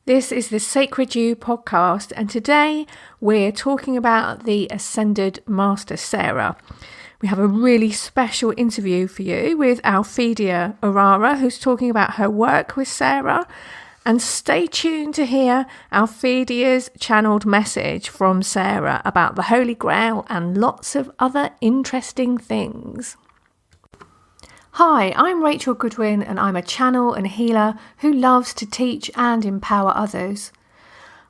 This is the Sacred You podcast, and today we're talking about the Ascended Master Sarah. We have a really special interview for you with Alphedia Arara, who's talking about her work with Sarah. And stay tuned to hear Alphedia's channeled message from Sarah about the Holy Grail and lots of other interesting things. Hi, I'm Rachel Goodwin, and I'm a channel and healer who loves to teach and empower others.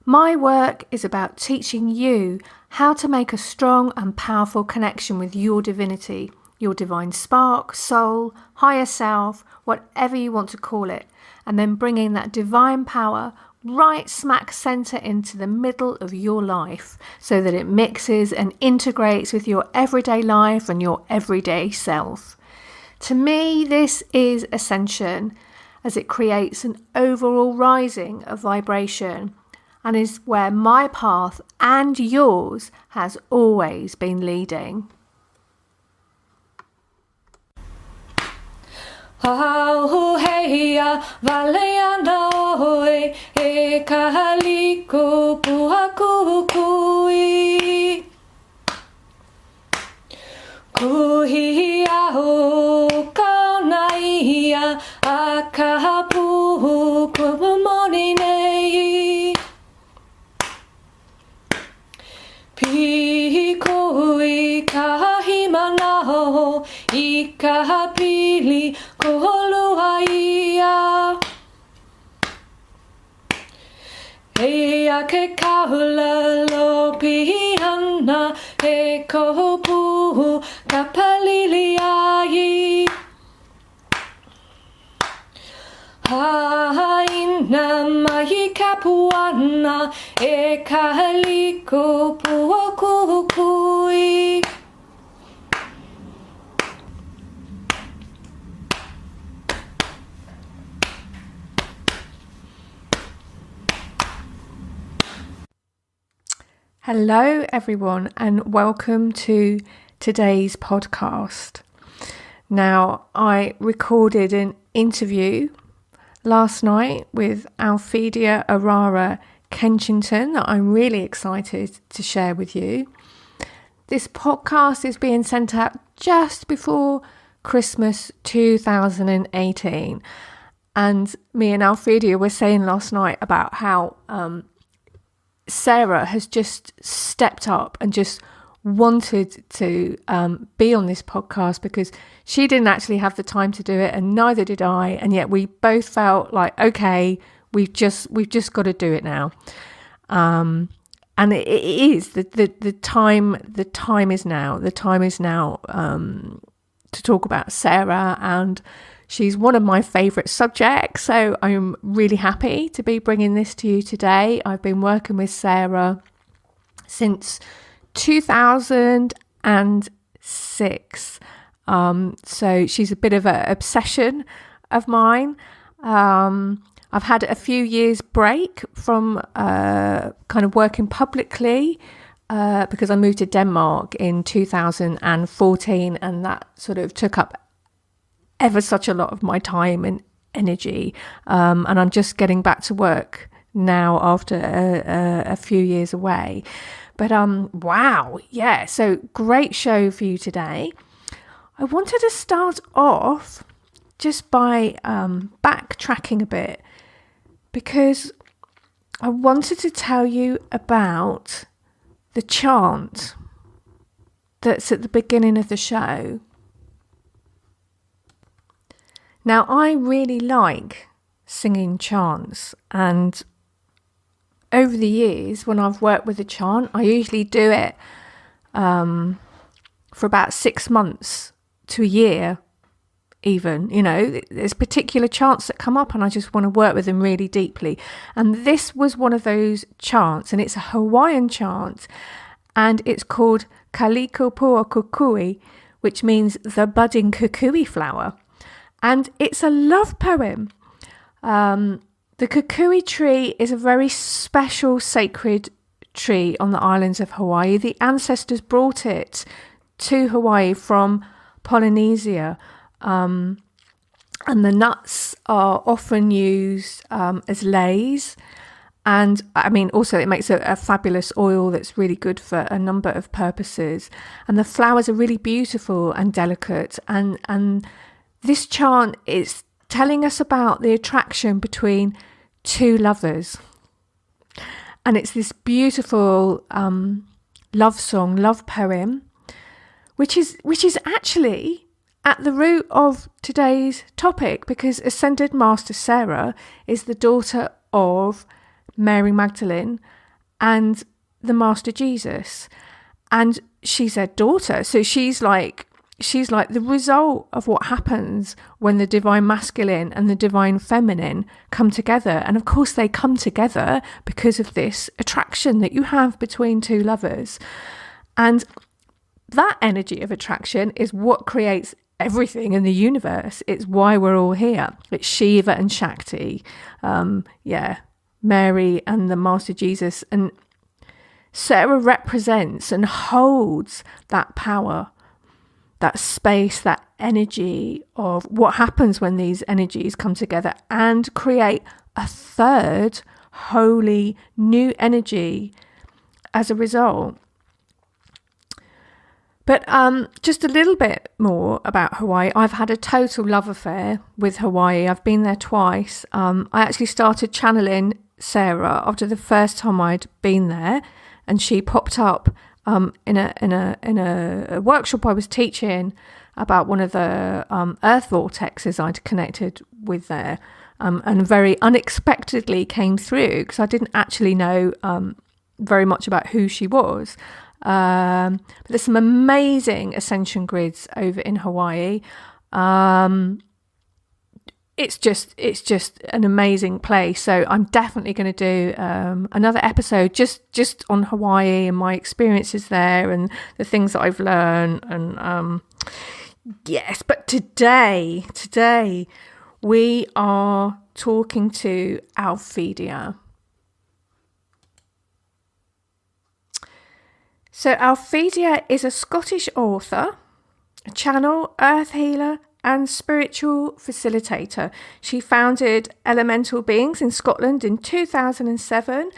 My work is about teaching you how to make a strong and powerful connection with your divinity, your divine spark, soul, higher self, whatever you want to call it, and then bringing that divine power right smack centre into the middle of your life so that it mixes and integrates with your everyday life and your everyday self. To me, this is ascension, as it creates an overall rising of vibration and is where my path and yours has always been leading. Auheia valeana oe e kahaliko puhakukui kuhia o kaunaia a kahapu kumamoninei pikui kahimanaho I kahapili koholuaia Ea ke kaula lo pihana e kohopu kapaliliai Haina mai kapuana e kahaliko puokukui Hello everyone, and welcome to today's podcast. Now, I recorded an interview last night with Alphedia Arara Kensington that I'm really excited to share with you. This podcast is being sent out just before Christmas 2018, and me and Alphedia were saying last night about how Sarah has just stepped up and just wanted to be on this podcast because she didn't actually have the time to do it, and neither did I, and yet we both felt like, okay, we've just got to do it now. And it is the time is now. The time is now to talk about Sarah, and she's one of my favourite subjects, so I'm really happy to be bringing this to you today. I've been working with Sarah since 2006, so she's a bit of an obsession of mine. I've had a few years break from kind of working publicly because I moved to Denmark in 2014, and that sort of took up ever such a lot of my time and energy, and I'm just getting back to work now after a few years away. But wow, yeah, so great show for you today. I wanted to start off just by backtracking a bit, because I wanted to tell you about the chant that's at the beginning of the show. Now, I really like singing chants, and over the years, when I've worked with a chant, I usually do it for about 6 months to a year even. You know, there's particular chants that come up and I just want to work with them really deeply. And this was one of those chants, and it's a Hawaiian chant, and it's called Kaliko Pua Kukui, which means the budding kukui flower. And it's a love poem. The kukui tree is a very special sacred tree on the islands of Hawaii. The ancestors brought it to Hawaii from Polynesia, and the nuts are often used as leis, And I mean, also it makes a fabulous oil that's really good for a number of purposes. And the flowers are really beautiful and delicate. And this chant is telling us about the attraction between two lovers. And it's this beautiful love song, love poem, which is actually at the root of today's topic, because Ascended Master Sarah is the daughter of Mary Magdalene and the Master Jesus, and she's their daughter. So she's like the result of what happens when the divine masculine and the divine feminine come together. And of course they come together because of this attraction that you have between two lovers. And that energy of attraction is what creates everything in the universe. It's why we're all here. It's Shiva and Shakti. Mary and the Master Jesus. And Sarah represents and holds that power, that space, that energy of what happens when these energies come together and create a third holy new energy as a result. But just a little bit more about Hawaii. I've had a total love affair with Hawaii. I've been there twice. I actually started channeling Sarah after the first time I'd been there, and she popped up in a workshop I was teaching about one of the earth vortexes I'd connected with there, and very unexpectedly came through because I didn't actually know very much about who she was. But there's some amazing ascension grids over in Hawaii. It's just an amazing place. So I'm definitely going to do another episode just on Hawaii and my experiences there and the things that I've learned. And yes, but today we are talking to Alphedia. So Alphedia is a Scottish author, a channel, earth healer, and spiritual facilitator. She founded Elemental Beings in Scotland in 2007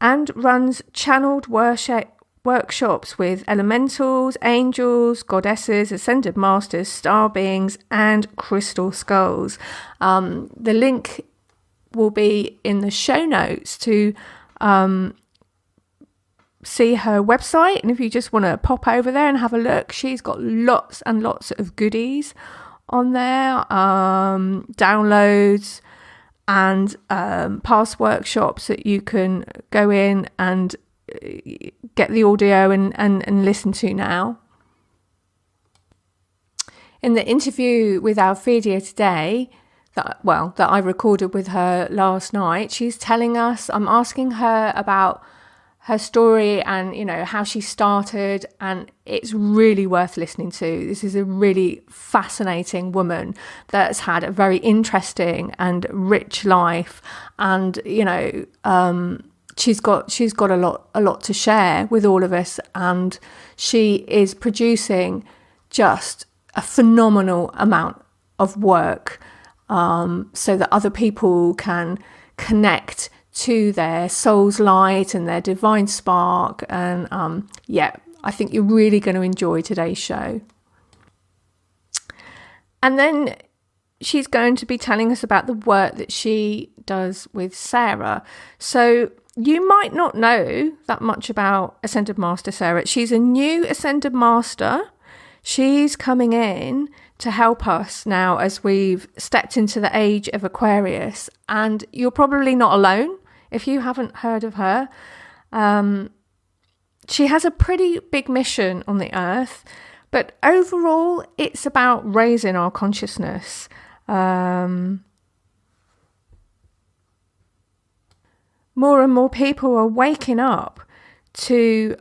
and runs channeled workshops with elementals, angels, goddesses, ascended masters, star beings, and crystal skulls. The link will be in the show notes to see her website, and if you just want to pop over there and have a look, she's got lots and lots of goodies on there, downloads and past workshops that you can go in and get the audio and listen to now. In the interview with Alphedia today, that I recorded with her last night, she's telling us, I'm asking her about her story and, you know, how she started, and it's really worth listening to. This is a really fascinating woman that's had a very interesting and rich life, and, you know, she's got a lot to share with all of us, and she is producing just a phenomenal amount of work so that other people can connect to their soul's light and their divine spark. And I think you're really going to enjoy today's show. And then she's going to be telling us about the work that she does with Sarah. So you might not know that much about Ascended Master Sarah. She's a new Ascended Master. She's coming in to help us now as we've stepped into the age of Aquarius. And you're probably not alone if you haven't heard of her. She has a pretty big mission on the earth, but overall it's about raising our consciousness. More and more people are waking up to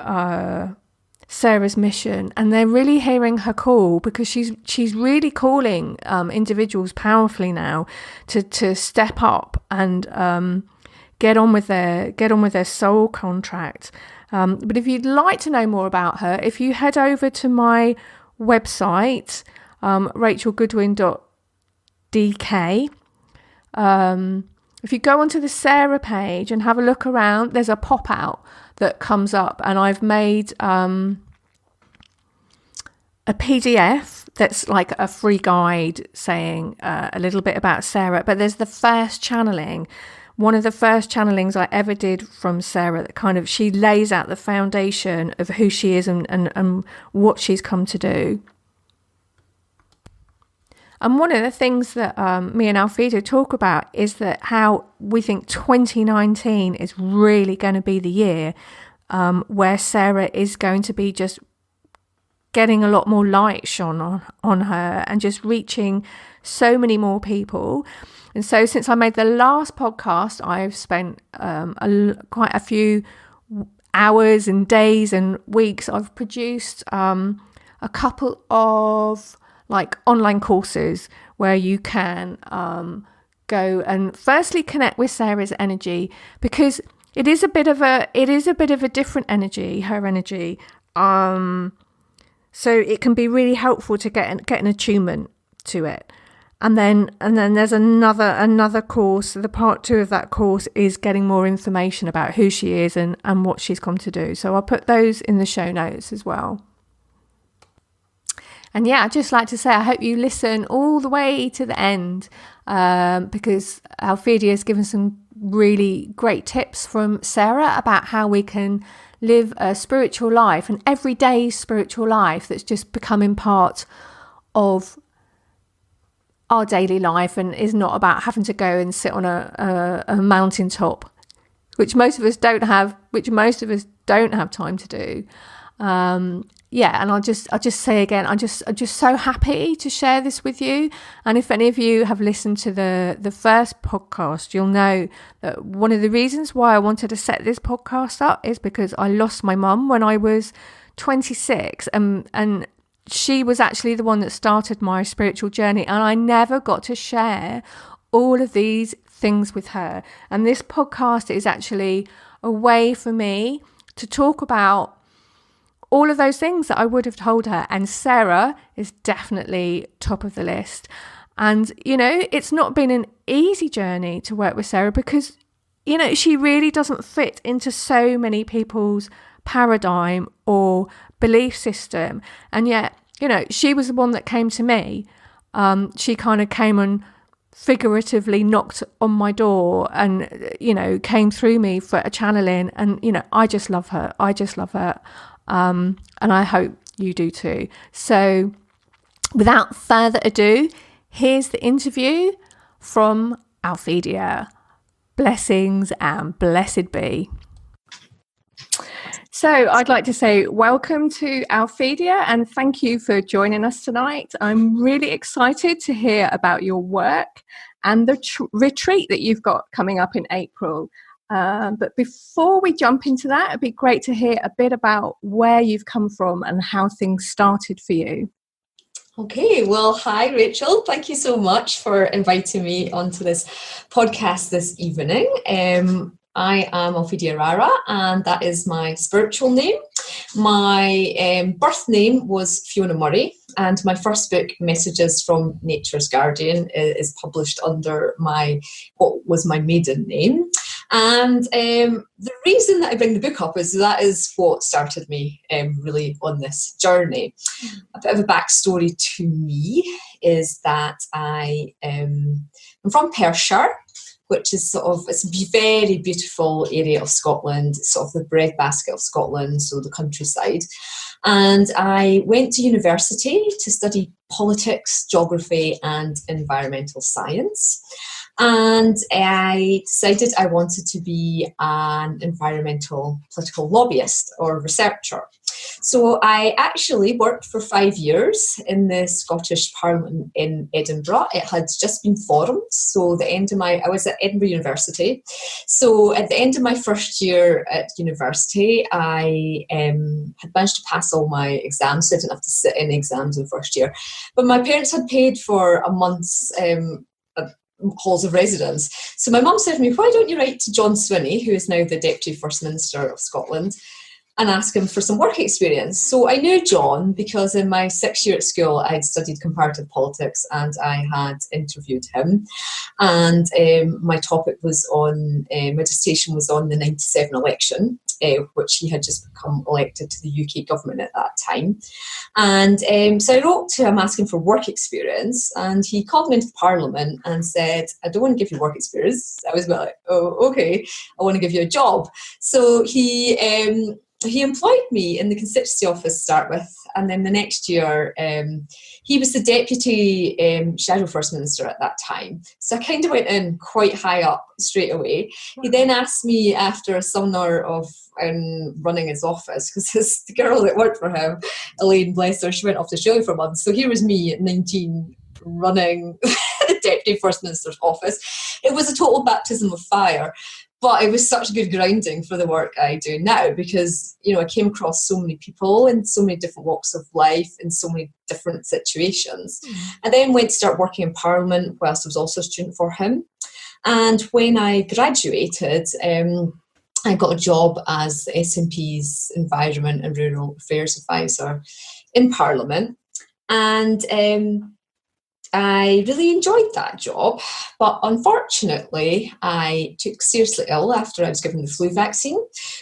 Sarah's mission, and they're really hearing her call, because she's really calling individuals powerfully now to step up and get on with their soul contract. But if you'd like to know more about her, if you head over to my website, rachelgoodwin.dk, if you go onto the Sarah page and have a look around, there's a pop out that comes up, and I've made a PDF that's like a free guide saying a little bit about Sarah. But there's the first channeling, one of the first channelings I ever did from Sarah, that kind of, she lays out the foundation of who she is and what she's come to do. And one of the things that me and Alphedia talk about is that how we think 2019 is really going to be the year where Sarah is going to be just getting a lot more light shone on her and just reaching so many more people. And so since I made the last podcast, I've spent quite a few hours and days and weeks. I've produced a couple of like online courses where you can go and firstly connect with Sarah's energy, because it is a bit of a different energy, her energy. So it can be really helpful to get an attunement to it. And then there's another course. The part 2 of that course is getting more information about who she is and what she's come to do. So I'll put those in the show notes as well. And yeah, I'd just like to say, I hope you listen all the way to the end, because Alphedia has given some really great tips from Sarah about how we can live a spiritual life, an everyday spiritual life that's just becoming part of our daily life and is not about having to go and sit on a mountaintop, which most of us don't have time to do. And I'll just say again, I'm just so happy to share this with you. And if any of you have listened to the first podcast, you'll know that one of the reasons why I wanted to set this podcast up is because I lost my mum when I was 26, and she was actually the one that started my spiritual journey, and I never got to share all of these things with her. And this podcast is actually a way for me to talk about all of those things that I would have told her. And Sarah is definitely top of the list. And, you know, it's not been an easy journey to work with Sarah because, you know, she really doesn't fit into so many people's paradigm or belief system. And yet, you know, she was the one that came to me. She kind of came and figuratively knocked on my door and, you know, came through me for a channeling. And, you know, I just love her. And I hope you do too. So without further ado, here's the interview from Alphedia. Blessings and blessed be. So I'd like to say welcome to Alphedia and thank you for joining us tonight. I'm really excited to hear about your work and the retreat that you've got coming up in April. But before we jump into that, it'd be great to hear a bit about where you've come from and how things started for you. Okay, well, hi, Rachel. Thank you so much for inviting me onto this podcast this evening. I am Alphedia Arara, and that is my spiritual name. My birth name was Fiona Murray, and my first book, Messages from Nature's Guardian, is published under what was my maiden name. And the reason that I bring the book up is that is what started me really on this journey. A bit of a backstory to me is that I'm from Perthshire, which is it's a very beautiful area of Scotland. It's sort of the breadbasket of Scotland, so the countryside. And I went to university to study politics, geography, and environmental science. And I decided I wanted to be an environmental political lobbyist or researcher. So I actually worked for 5 years in the Scottish Parliament in Edinburgh. It had just been formed. So I was at Edinburgh University. So at the end of my first year at university, I had managed to pass all my exams. So I didn't have to sit in exams in first year. But my parents had paid for a month's halls of residence. So my mum said to me, why don't you write to John Swinney, who is now the Deputy First Minister of Scotland, and ask him for some work experience. So I knew John because in my 6th year at school, I'd studied comparative politics and I had interviewed him. And my topic was on, my dissertation was on the 97 election, which he had just become elected to the UK government at that time. And so I wrote to him asking for work experience, and he called me into Parliament and said, I don't want to give you work experience. I was like, oh, okay, I want to give you a job. So he employed me in the constituency office to start with, and then the next year he was the deputy shadow first minister at that time. So I kind of went in quite high up straight away. He then asked me after a summer of running his office, because the girl that worked for him, Elaine, bless her, she went off to Australia for a month. So here was me at 19 running the deputy first minister's office. It was a total baptism of fire. But it was such good grounding for the work I do now, because, you know, I came across so many people in so many different walks of life in so many different situations. I then went to start working in Parliament whilst I was also a student for him. And when I graduated, I got a job as the SNP's Environment and Rural Affairs Advisor in Parliament. And I really enjoyed that job, but unfortunately I took seriously ill after I was given the flu vaccine.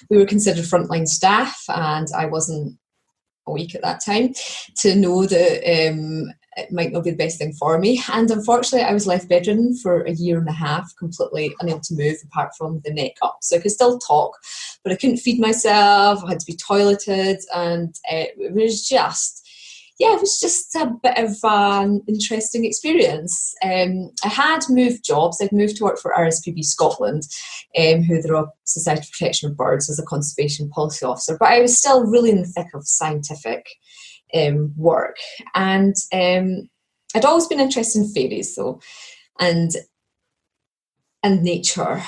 We were considered frontline staff, and I wasn't awake at that time to know that it might not be the best thing for me. And unfortunately I was left bedridden for a year and a half, completely unable to move apart from the neck up. So I could still talk, but I couldn't feed myself, I had to be toileted, and it was just a bit of an interesting experience. I had moved jobs. I'd moved to work for RSPB Scotland, who are the Royal Society for Protection of Birds, as a conservation policy officer, but I was still really in the thick of scientific work. And I'd always been interested in fairies, though, and nature.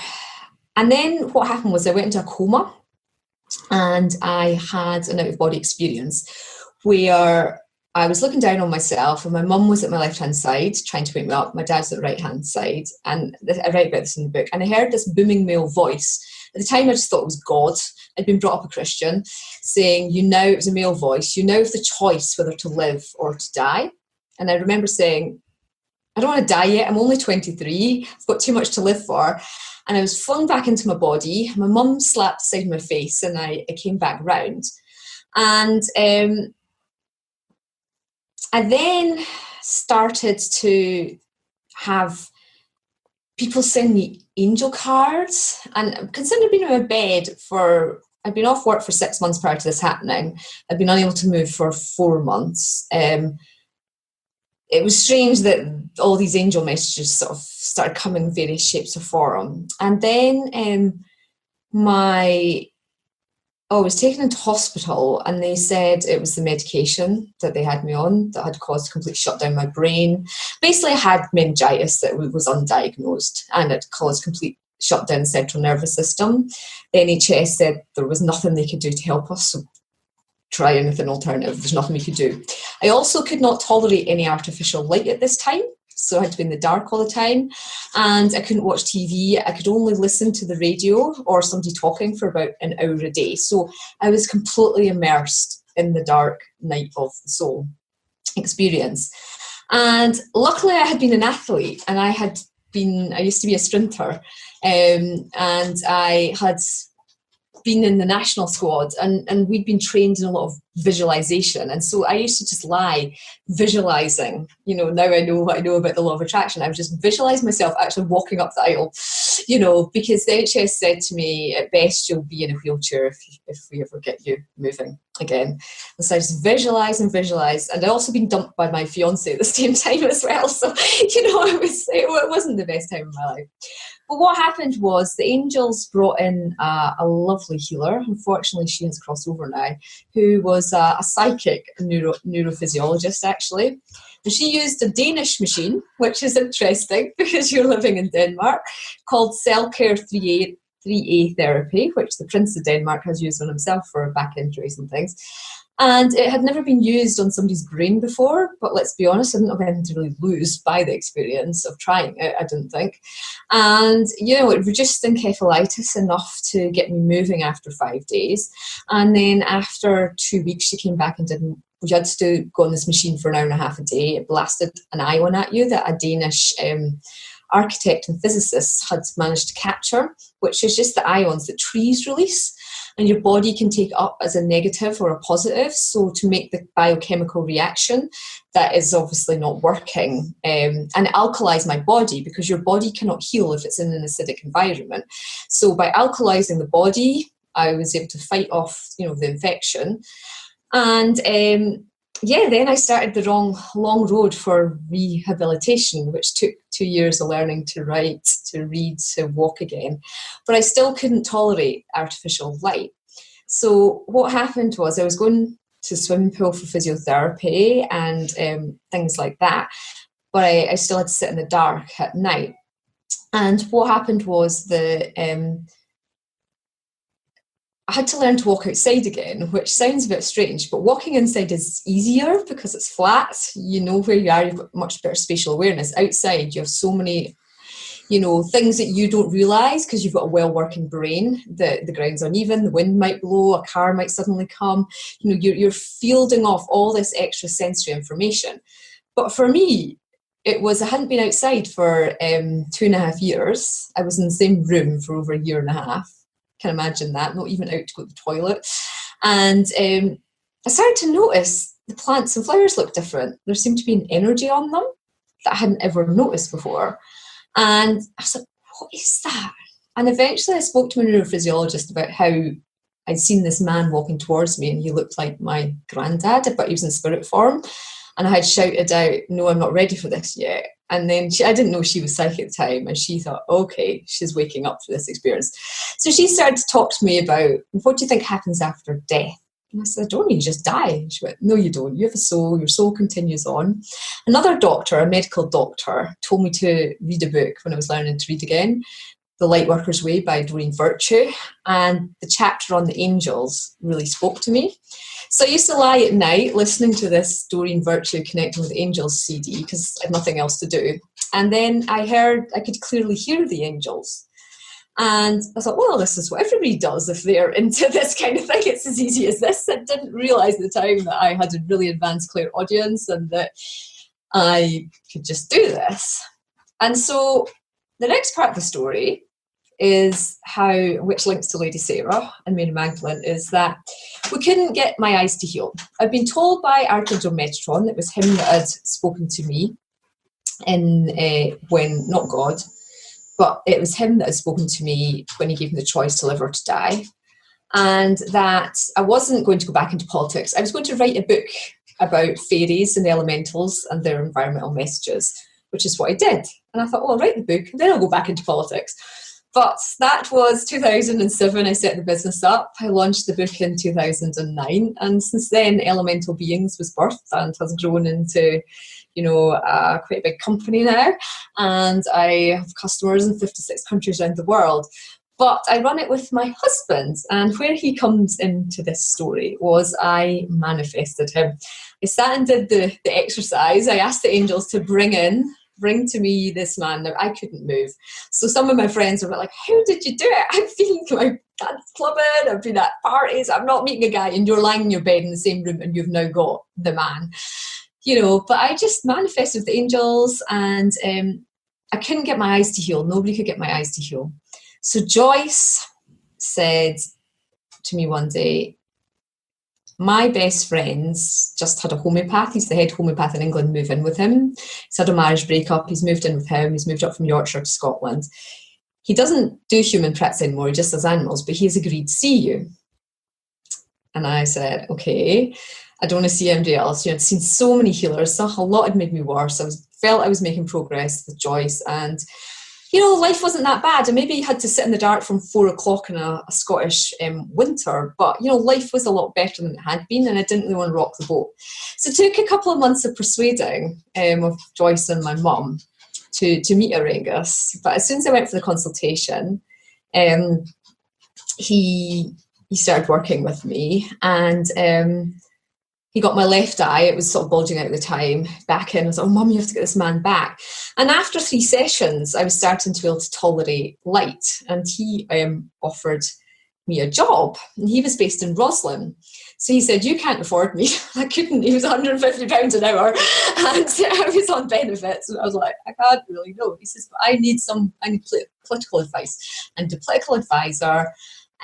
And then what happened was I went into a coma, and I had an out-of-body experience where I was looking down on myself, and my mum was at my left-hand side trying to wake me up. My dad's at the right-hand side, and I write about this in the book. And I heard this booming male voice. At the time, I just thought it was God. I'd been brought up a Christian, saying, it was a male voice, you now have the choice whether to live or to die. And I remember saying, I don't want to die yet. I'm only 23. I've got too much to live for. And I was flung back into my body. My mum slapped the side of my face, and I came back round. And I then started to have people send me angel cards, and considering being in my bed I'd been off work for 6 months prior to this happening. I'd been unable to move for 4 months. It was strange that all these angel messages sort of started coming in various shapes or form. And then I was taken into hospital, and they said it was the medication that they had me on that had caused a complete shutdown of my brain. Basically, I had meningitis that was undiagnosed, and it caused complete shutdown of the central nervous system. The NHS said there was nothing they could do to help us, so try anything alternative. There's nothing we could do. I also could not tolerate any artificial light at this time, so I had to be in the dark all the time, and I couldn't watch TV. I could only listen to the radio or somebody talking for about an hour a day. So I was completely immersed in the dark night of the soul experience. And luckily I had been an athlete, and I used to be a sprinter, and I had been in the national squad, and we'd been trained in a lot of visualization, and so I used to just lie visualizing. Now I know what I know about the law of attraction. I would just visualize myself actually walking up the aisle, because the NHS said to me, at best you'll be in a wheelchair if we ever get you moving again. And so I just visualize, and I'd also been dumped by my fiance at the same time as well, so it wasn't the best time of my life. But what happened was the angels brought in a lovely healer. Unfortunately, she has crossed over now, who was a psychic neurophysiologist, actually. And she used a Danish machine, which is interesting because you're living in Denmark, called Cell Care 3A therapy, which the Prince of Denmark has used on himself for back injuries and things. And it had never been used on somebody's brain before, but let's be honest, I didn't have anything to really lose by the experience of trying it, I didn't think. And, it reduced encephalitis enough to get me moving after 5 days. And then after 2 weeks, she came back and we had to go on this machine for an hour and a half a day. It blasted an ion at you that a Danish architect and physicist had managed to capture, which is just the ions that trees release. And your body can take up as a negative or a positive. So to make the biochemical reaction that is obviously not working, and alkalize my body, because your body cannot heal if it's in an acidic environment. So by alkalizing the body, I was able to fight off, the infection. And then I started the long road for rehabilitation, which took 2 years of learning to write, to read, to walk again. But I still couldn't tolerate artificial light. So what happened was I was going to swimming pool for physiotherapy and things like that. But I still had to sit in the dark at night. And what happened was I had to learn to walk outside again, which sounds a bit strange, but walking inside is easier because it's flat. You know where you are, you've got much better spatial awareness. Outside, you have so many, things that you don't realise because you've got a well-working brain. The ground's uneven, the wind might blow, a car might suddenly come. You're fielding off all this extra sensory information. But for me, I hadn't been outside for 2.5 years. I was in the same room for over 1.5 years. Can imagine that, not even out to go to the toilet. And I started to notice the plants and flowers look different. There seemed to be an energy on them that I hadn't ever noticed before. And I was like, what is that? And eventually I spoke to a neurophysiologist about how I'd seen this man walking towards me and he looked like my granddad, but he was in spirit form. And I had shouted out, no, I'm not ready for this yet. And then I didn't know she was psychic at the time. And she thought, okay, she's waking up to this experience. So she started to talk to me about, what do you think happens after death? And I said, I don't, you just die. And she went, no, you don't. You have a soul. Your soul continues on. Another doctor, a medical doctor, told me to read a book when I was learning to read again, The Lightworker's Way by Doreen Virtue. And the chapter on the angels really spoke to me. So I used to lie at night listening to this Doreen Virtue Connecting with Angels CD because I had nothing else to do. And then I could clearly hear the angels. And I thought, well, this is what everybody does if they're into this kind of thing. It's as easy as this. I didn't realise at the time that I had a really advanced clairaudience and that I could just do this. And so the next part of the story is which links to Lady Sarah and Mary Magdalene, is that we couldn't get my eyes to heal. I've been told by Archangel Metatron that it was him that had spoken to me when, not God, but it was him that had spoken to me when he gave me the choice to live or to die. And that I wasn't going to go back into politics. I was going to write a book about fairies and elementals and their environmental messages, which is what I did. And I thought, well, I'll write the book and then I'll go back into politics. But that was 2007. I set the business up. I launched the book in 2009. And since then, Elemental Beings was birthed and has grown into, quite a big company now. And I have customers in 56 countries around the world. But I run it with my husband. And where he comes into this story was I manifested him. I sat and did the exercise. I asked the angels to bring to me this man. Now, I couldn't move. So some of my friends were like, how did you do it? I've been my dad's clubbing, I've been at parties, I'm not meeting a guy, and you're lying in your bed in the same room and you've now got the man. But I just manifested with the angels, and I couldn't get my eyes to heal. Nobody could get my eyes to heal. So Joyce said to me one day, my best friend's just had a homeopath. He's the head homeopath in England, move in with him. He's had a marriage breakup. He's moved in with him. He's moved up from Yorkshire to Scotland. He doesn't do human practice anymore. He just does animals, but he's agreed to see you. And I said, okay, I don't want to see anybody else. I'd seen so many healers. So a lot had made me worse. I felt I was making progress with Joyce, and life wasn't that bad. I maybe had to sit in the dark from 4 o'clock in a Scottish winter, but life was a lot better than it had been, and I didn't really want to rock the boat. So it took a couple of months of persuading of Joyce and my mum to meet Arangus. But as soon as I went for the consultation, he started working with me, and he got my left eye. It was sort of bulging out at the time. Back in, I was like, oh, Mum, you have to get this man back. And after 3 sessions, I was starting to be able to tolerate light. And he offered me a job. And he was based in Roslin. So he said, you can't afford me. I couldn't. He was £150 an hour. And I was on benefits. And I was like, I can't really know. He says, but I need political advice. And the political advisor,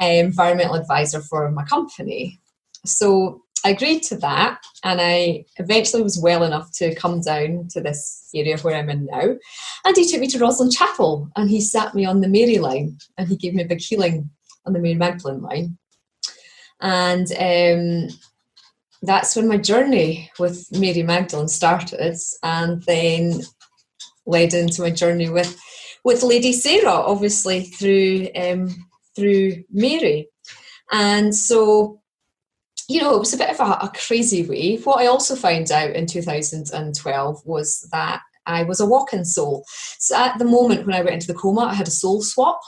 environmental advisor for my company. So I agreed to that, and I eventually was well enough to come down to this area where I'm in now. And he took me to Roslin Chapel, and he sat me on the Mary line, and he gave me a big healing on the Mary Magdalene line. And that's when my journey with Mary Magdalene started, and then led into my journey with Lady Sarah, obviously through Mary. And so, you know, it was a bit of a crazy way. What I also found out in 2012 was that I was a walk-in soul. So at the moment when I went into the coma, I had a soul swap.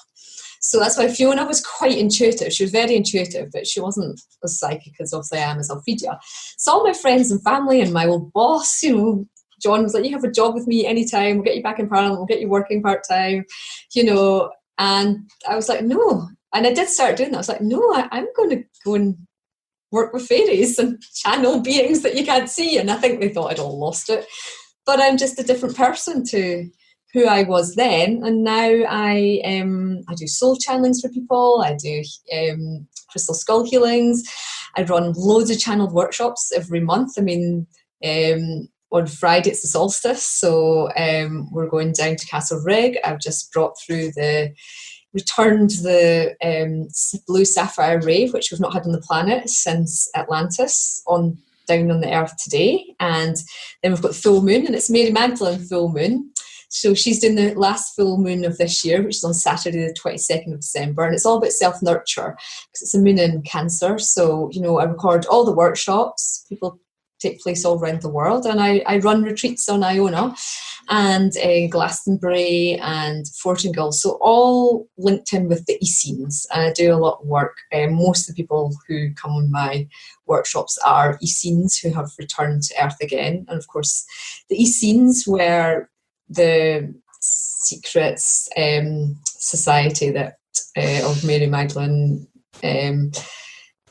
So that's why Fiona was quite intuitive. She was very intuitive, but she wasn't as psychic as obviously I am as Alphedia. So all my friends and family and my old boss, you know, John was like, you have a job with me anytime. We'll get you back in Parliament. We'll get you working part-time, you know. And I was like, no. And I did start doing that. I was like, no, I'm going to go and work with fairies and channel beings that you can't see. And I think they thought I'd all lost it. But I'm just a different person to who I was then. And now I do soul channelings for people. I do crystal skull healings. I run loads of channeled workshops every month. I mean, on Friday it's the solstice, so we're going down to Castle Rigg. I've just returned the blue sapphire ray, which we've not had on the planet since Atlantis, down on the earth today. And then we've got the full moon, and it's Mary Magdalene full moon. So she's doing the last full moon of this year, which is on Saturday the 22nd of December. And it's all about self-nurture because it's a moon in Cancer. So, you know, I record all the workshops. People take place all around the world. And I run retreats on Iona and Glastonbury and Fortingall. So all linked in with the Essenes. And I do a lot of work. Most of the people who come on my workshops are Essenes who have returned to Earth again. And of course, the Essenes were the secret society that of Mary Magdalene.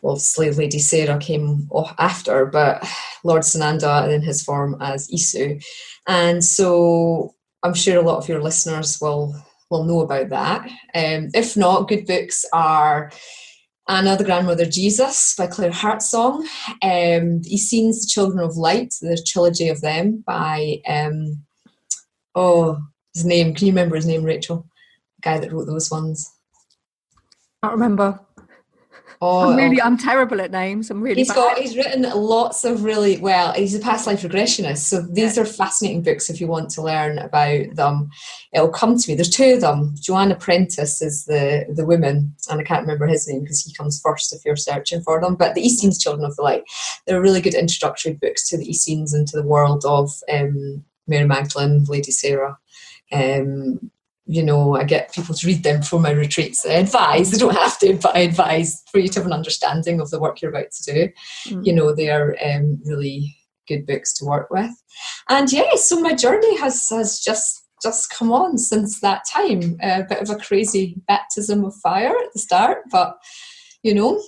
Obviously, Lady Sarah came after, but Lord Sananda in his form as Isu. And so I'm sure a lot of your listeners will know about that. If not, good books are Anna, the Grandmother Jesus by Claire Hartsong, the Essenes, the Children of Light, the trilogy of them by, his name, can you remember his name, Rachel? The guy that wrote those ones. I can't remember. I'm terrible at names. I'm really bad. He's written lots of he's a past life regressionist. So these are fascinating books if you want to learn about them. It'll come to me. There's 2 of them. Joanna Prentice is the woman, and I can't remember his name because he comes first if you're searching for them. But the Essenes, Children of the Light, they're really good introductory books to the Essenes and to the world of Mary Magdalene, Lady Sarah. You know, I get people to read them for my retreats. I advise, they don't have to, but I advise for you to have an understanding of the work you're about to do. You know, they are really good books to work with. And yeah, so my journey has just come on since that time. A bit of a crazy baptism of fire at the start, but you know.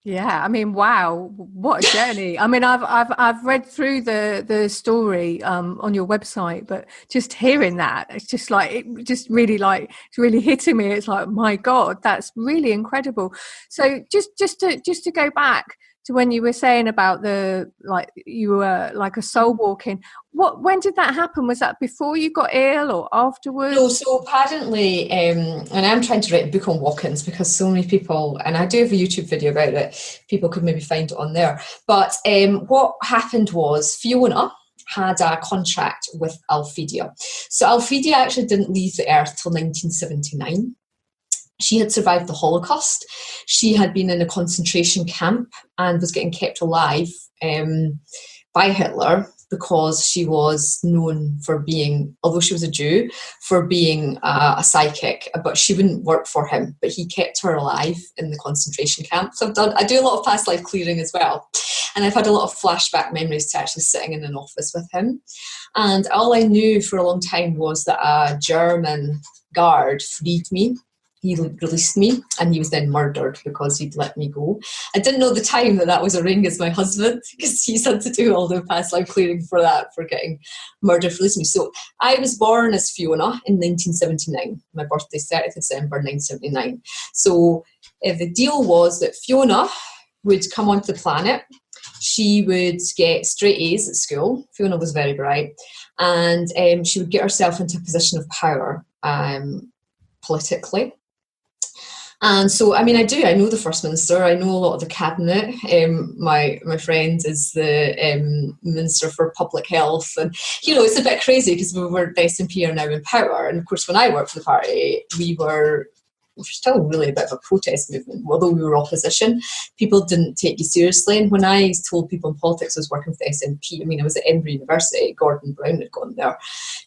Yeah, I mean, wow, what a journey! I mean, I've read through the story on your website, but just hearing that, it's just like it's really hitting me. It's like, my God, that's really incredible. So just to go back to when you were saying about you were like a soul walking. When did that happen? Was that before you got ill or afterwards? No, so apparently, and I'm trying to write a book on walk-ins because so many people, and I do have a YouTube video about it, people could maybe find it on there. But what happened was Fiona had a contract with Alphedia. So Alphedia actually didn't leave the earth till 1979. She had survived the Holocaust. She had been in a concentration camp and was getting kept alive by Hitler because she was known for being, although she was a Jew, for being a psychic, but she wouldn't work for him, but he kept her alive in the concentration camp. So I do a lot of past life clearing as well. And I've had a lot of flashback memories to actually sitting in an office with him. And all I knew for a long time was that a German guard freed me. He released me, and he was then murdered because he'd let me go. I didn't know at the time that was Oringa's my husband, because he's had to do all the past life clearing for that, for getting murdered for releasing me. So I was born as Fiona in 1979. My birthday is 30th December 1979. So the deal was that Fiona would come onto the planet. She would get straight A's at school. Fiona was very bright. And she would get herself into a position of power politically. And so, I mean, I know the First Minister, I know a lot of the cabinet. My friend is the Minister for Public Health. And, it's a bit crazy because the SNP are now in power. And of course, when I worked for the party, we were still really a bit of a protest movement, although we were opposition. People didn't take you seriously. And when I told people in politics I was working for the SNP, I mean, I was at Edinburgh University, Gordon Brown had gone there,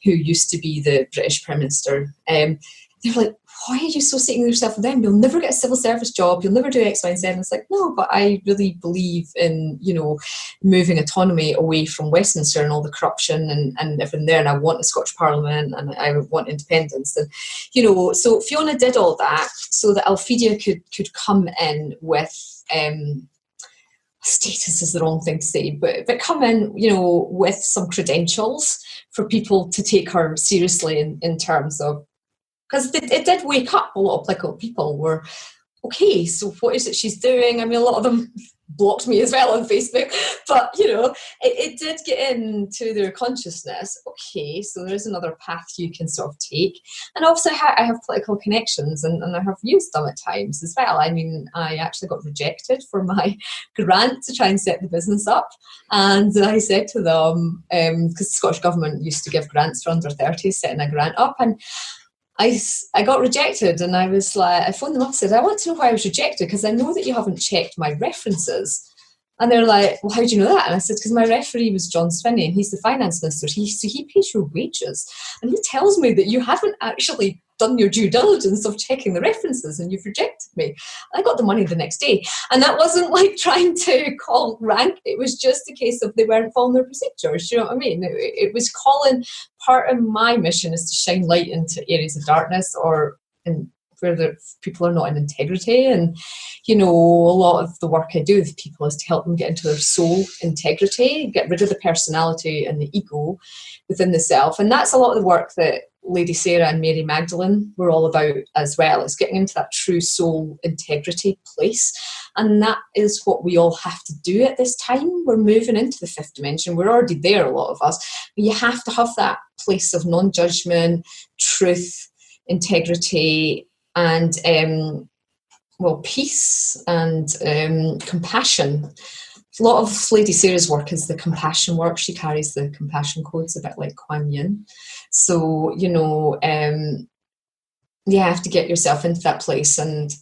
who used to be the British Prime Minister. They were like, why are you associating yourself with them? You'll never get a civil service job. You'll never do X, Y, and Z. And it's like, no, but I really believe in, moving autonomy away from Westminster and all the corruption and everything there. And I want a Scottish Parliament and I want independence. And, so Fiona did all that so that Alphedia could come in with, status is the wrong thing to say, but come in, with some credentials for people to take her seriously in terms of, because it did wake up a lot of political people were, okay, so what is it she's doing? I mean, a lot of them blocked me as well on Facebook, but, it did get into their consciousness. Okay, so there's another path you can sort of take. And obviously I have political connections and I have used them at times as well. I mean, I actually got rejected for my grant to try and set the business up. And I said to them, because the Scottish Government used to give grants for under 30s, setting a grant up, and I got rejected, and I was like, I phoned them up and said, I want to know why I was rejected, because I know that you haven't checked my references. And they're like, well, how do you know that? And I said, because my referee was John Swinney, and he's the finance minister. So he pays your wages. And he tells me that you haven't actually done your due diligence of checking the references, and you've rejected me. I got the money the next day. And that wasn't like trying to call rank. It was just a case of they weren't following their procedures. You know what I mean? It was calling, part of my mission is to shine light into areas of darkness or where the people are not in integrity. And, a lot of the work I do with people is to help them get into their soul integrity, get rid of the personality and the ego within the self. And that's a lot of the work that Lady Sarah and Mary Magdalene were all about as well, is getting into that true soul integrity place. And that is what we all have to do at this time. We're moving into the fifth dimension. We're already there, a lot of us. But you have to have that place of non-judgment, truth, integrity, and peace and compassion. A lot of Lady Sarah's work is the compassion work. She carries the compassion codes, a bit like Kuan Yin. So, you have to get yourself into that place, and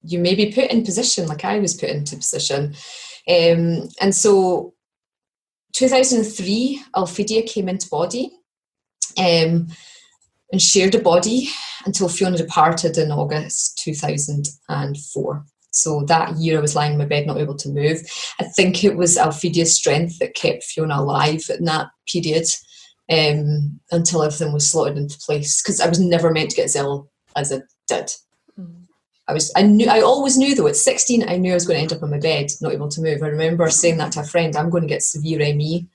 you may be put in position like I was put into position. And so 2003, Alphedia came into body and shared a body until Fiona departed in August 2004. So that year I was lying in my bed, not able to move. I think it was Alphedia's strength that kept Fiona alive in that period until everything was slotted into place, because I was never meant to get as ill as I did. I always knew, though, at 16, I knew I was going to end up in my bed, not able to move. I remember saying that to a friend, I'm going to get severe ME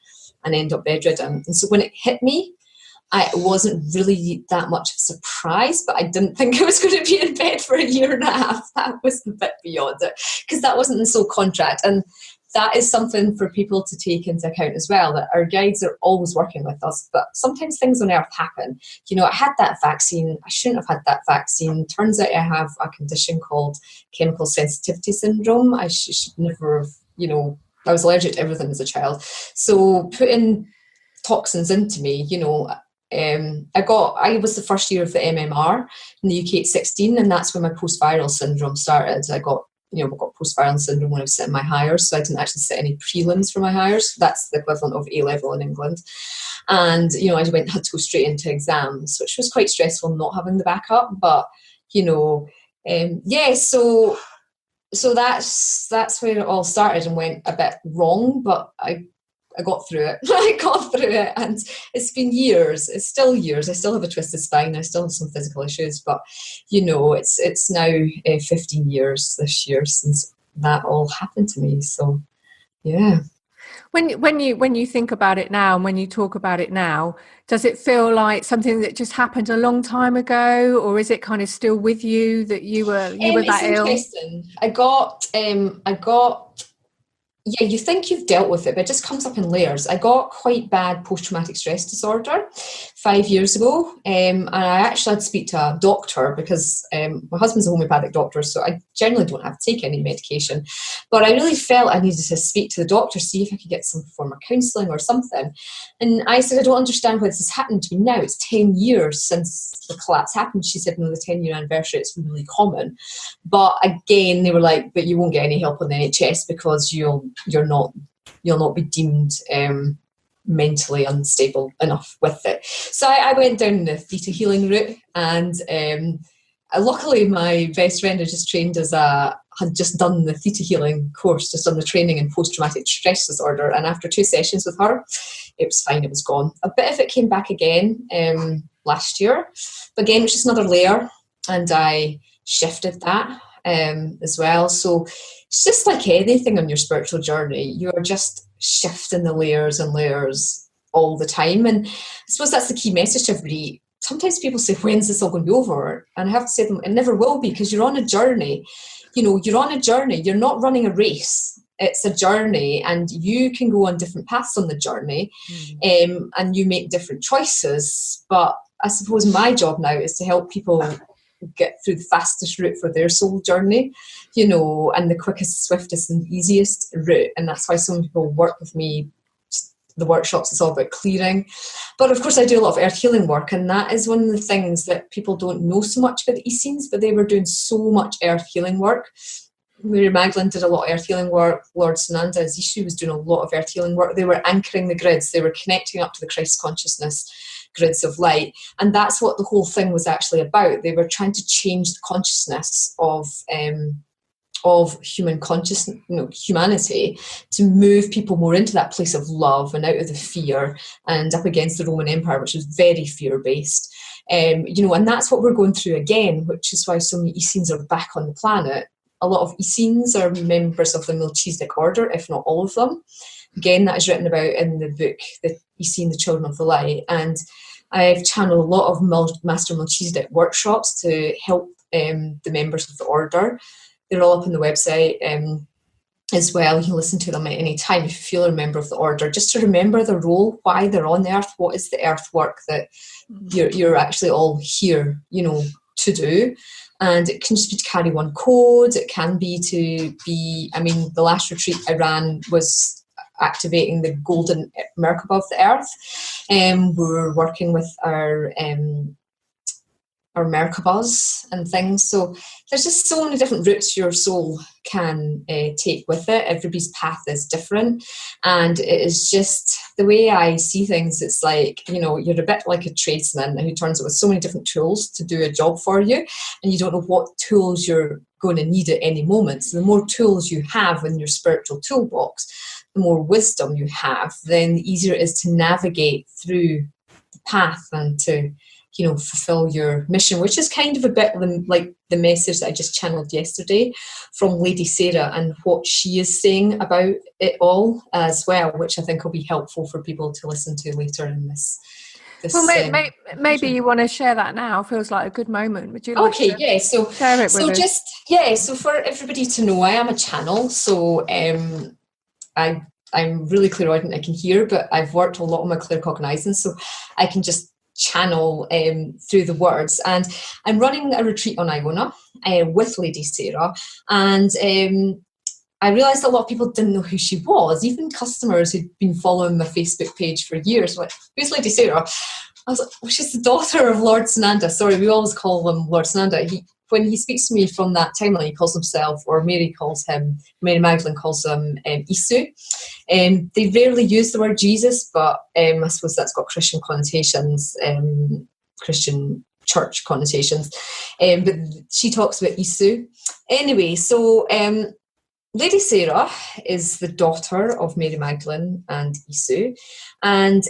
and end up bedridden. And so when it hit me, it wasn't really that much of a surprise, but I didn't think I was going to be in bed for a year and a half. That was a bit beyond it, because that wasn't the soul contract. And that is something for people to take into account as well, that our guides are always working with us, but sometimes things on earth happen. I had that vaccine. I shouldn't have had that vaccine. Turns out I have a condition called chemical sensitivity syndrome. I should never have, I was allergic to everything as a child. So putting toxins into me, I was the first year of the MMR in the UK at 16, and that's when my post-viral syndrome started. I got post-viral syndrome when I was sitting my hires, so I didn't actually sit any prelims for my hires. That's the equivalent of A-level in England. And, I had to go straight into exams, which was quite stressful not having the backup. But, so so that's where it all started and went a bit wrong, but I got through it. I got through it, and it's been years. It's still years. I still have a twisted spine. I still have some physical issues, but it's now 15 years this year since that all happened to me. So, yeah. When you think about it now and when you talk about it now, does it feel like something that just happened a long time ago, or is it kind of still with you that you were that ill? It's interesting. I got. Yeah, you think you've dealt with it, but it just comes up in layers. I got quite bad post-traumatic stress disorder 5 years ago, and I actually had to speak to a doctor because my husband's a homeopathic doctor, so I generally don't have to take any medication. But I really felt I needed to speak to the doctor, see if I could get some form of counselling or something. And I said, I don't understand why this has happened to me now. It's 10 years since the collapse happened. She said, no, the 10-year anniversary, it's really common. But again, they were like, but you won't get any help on the NHS because you'll not be deemed mentally unstable enough with it. So I went down the theta healing route, and luckily my best friend had just done the theta healing course, just done the training in post-traumatic stress disorder, and after 2 sessions with her, it was fine, it was gone. A bit of it came back again last year, but again, it was just another layer, and I shifted that as well. So it's just like anything on your spiritual journey, you're just shifting the layers and layers all the time. And I suppose that's the key message to everybody. Sometimes people say, when's this all going to be over? And I have to say to them, it never will be, because you're on a journey. You're on a journey. You're not running a race. It's a journey, and you can go on different paths on the journey, and you make different choices. But I suppose my job now is to help people get through the fastest route for their soul journey, and the quickest, swiftest and easiest route. And that's why so many people work with me. The workshops, it's all about clearing. But of course I do a lot of earth healing work, and that is one of the things that people don't know so much about the Essenes, but they were doing so much earth healing work. Mary Magdalene did a lot of earth healing work. Lord Sananda Zishu was doing a lot of earth healing work. They were anchoring the grids. They were connecting up to the Christ consciousness grids of light. And that's what the whole thing was actually about. They were trying to change the consciousness of human consciousness, humanity, to move people more into that place of love and out of the fear, and up against the Roman Empire, which was very fear-based. And that's what we're going through again, which is why so many Essenes are back on the planet. A lot of Essenes are members of the Melchizedek order, if not all of them. Again, that is written about in the book, The Essene, the Children of the Light. And I've channeled a lot of Master Melchizedek workshops to help the members of the order. They're all up on the website as well. You can listen to them at any time if you feel a member of the order, just to remember their role, why they're on the earth, what is the earth work that you're actually all here, to do. And it can just be to carry one code. It can be the last retreat I ran was activating the golden Merkaba of the earth. We're working with our Merkabas and things. So there's just so many different routes your soul can take with it. Everybody's path is different. And it is just the way I see things. It's like, you're a bit like a tradesman who turns up with so many different tools to do a job for you. And you don't know what tools you're going to need at any moment. So the more tools you have in your spiritual toolbox, the more wisdom you have, then the easier it is to navigate through the path and to fulfill your mission, which is kind of a bit like the message that I just channeled yesterday from Lady Sarah and what she is saying about it all as well, which I think will be helpful for people to listen to later in this. Maybe you want to share that now. Feels like a good moment. Would you like to share it with us? So for everybody to know, I am a channel. So I'm really clairaudient. I can hear, but I've worked a lot on my claircognizance, so I can just channel through the words. And I'm running a retreat on Iona with Lady Sarah, and I realised a lot of people didn't know who she was. Even customers who'd been following my Facebook page for years went, who's Lady Sarah? I was like, well, she's the daughter of Lord Sananda. Sorry, we always call him Lord Sananda. When he speaks to me from that timeline, he calls himself, or Mary Magdalene calls him Isu. They rarely use the word Jesus, but I suppose that's got Christian connotations, Christian church connotations. But she talks about Isu. Anyway, so Lady Sarah is the daughter of Mary Magdalene and Isu, and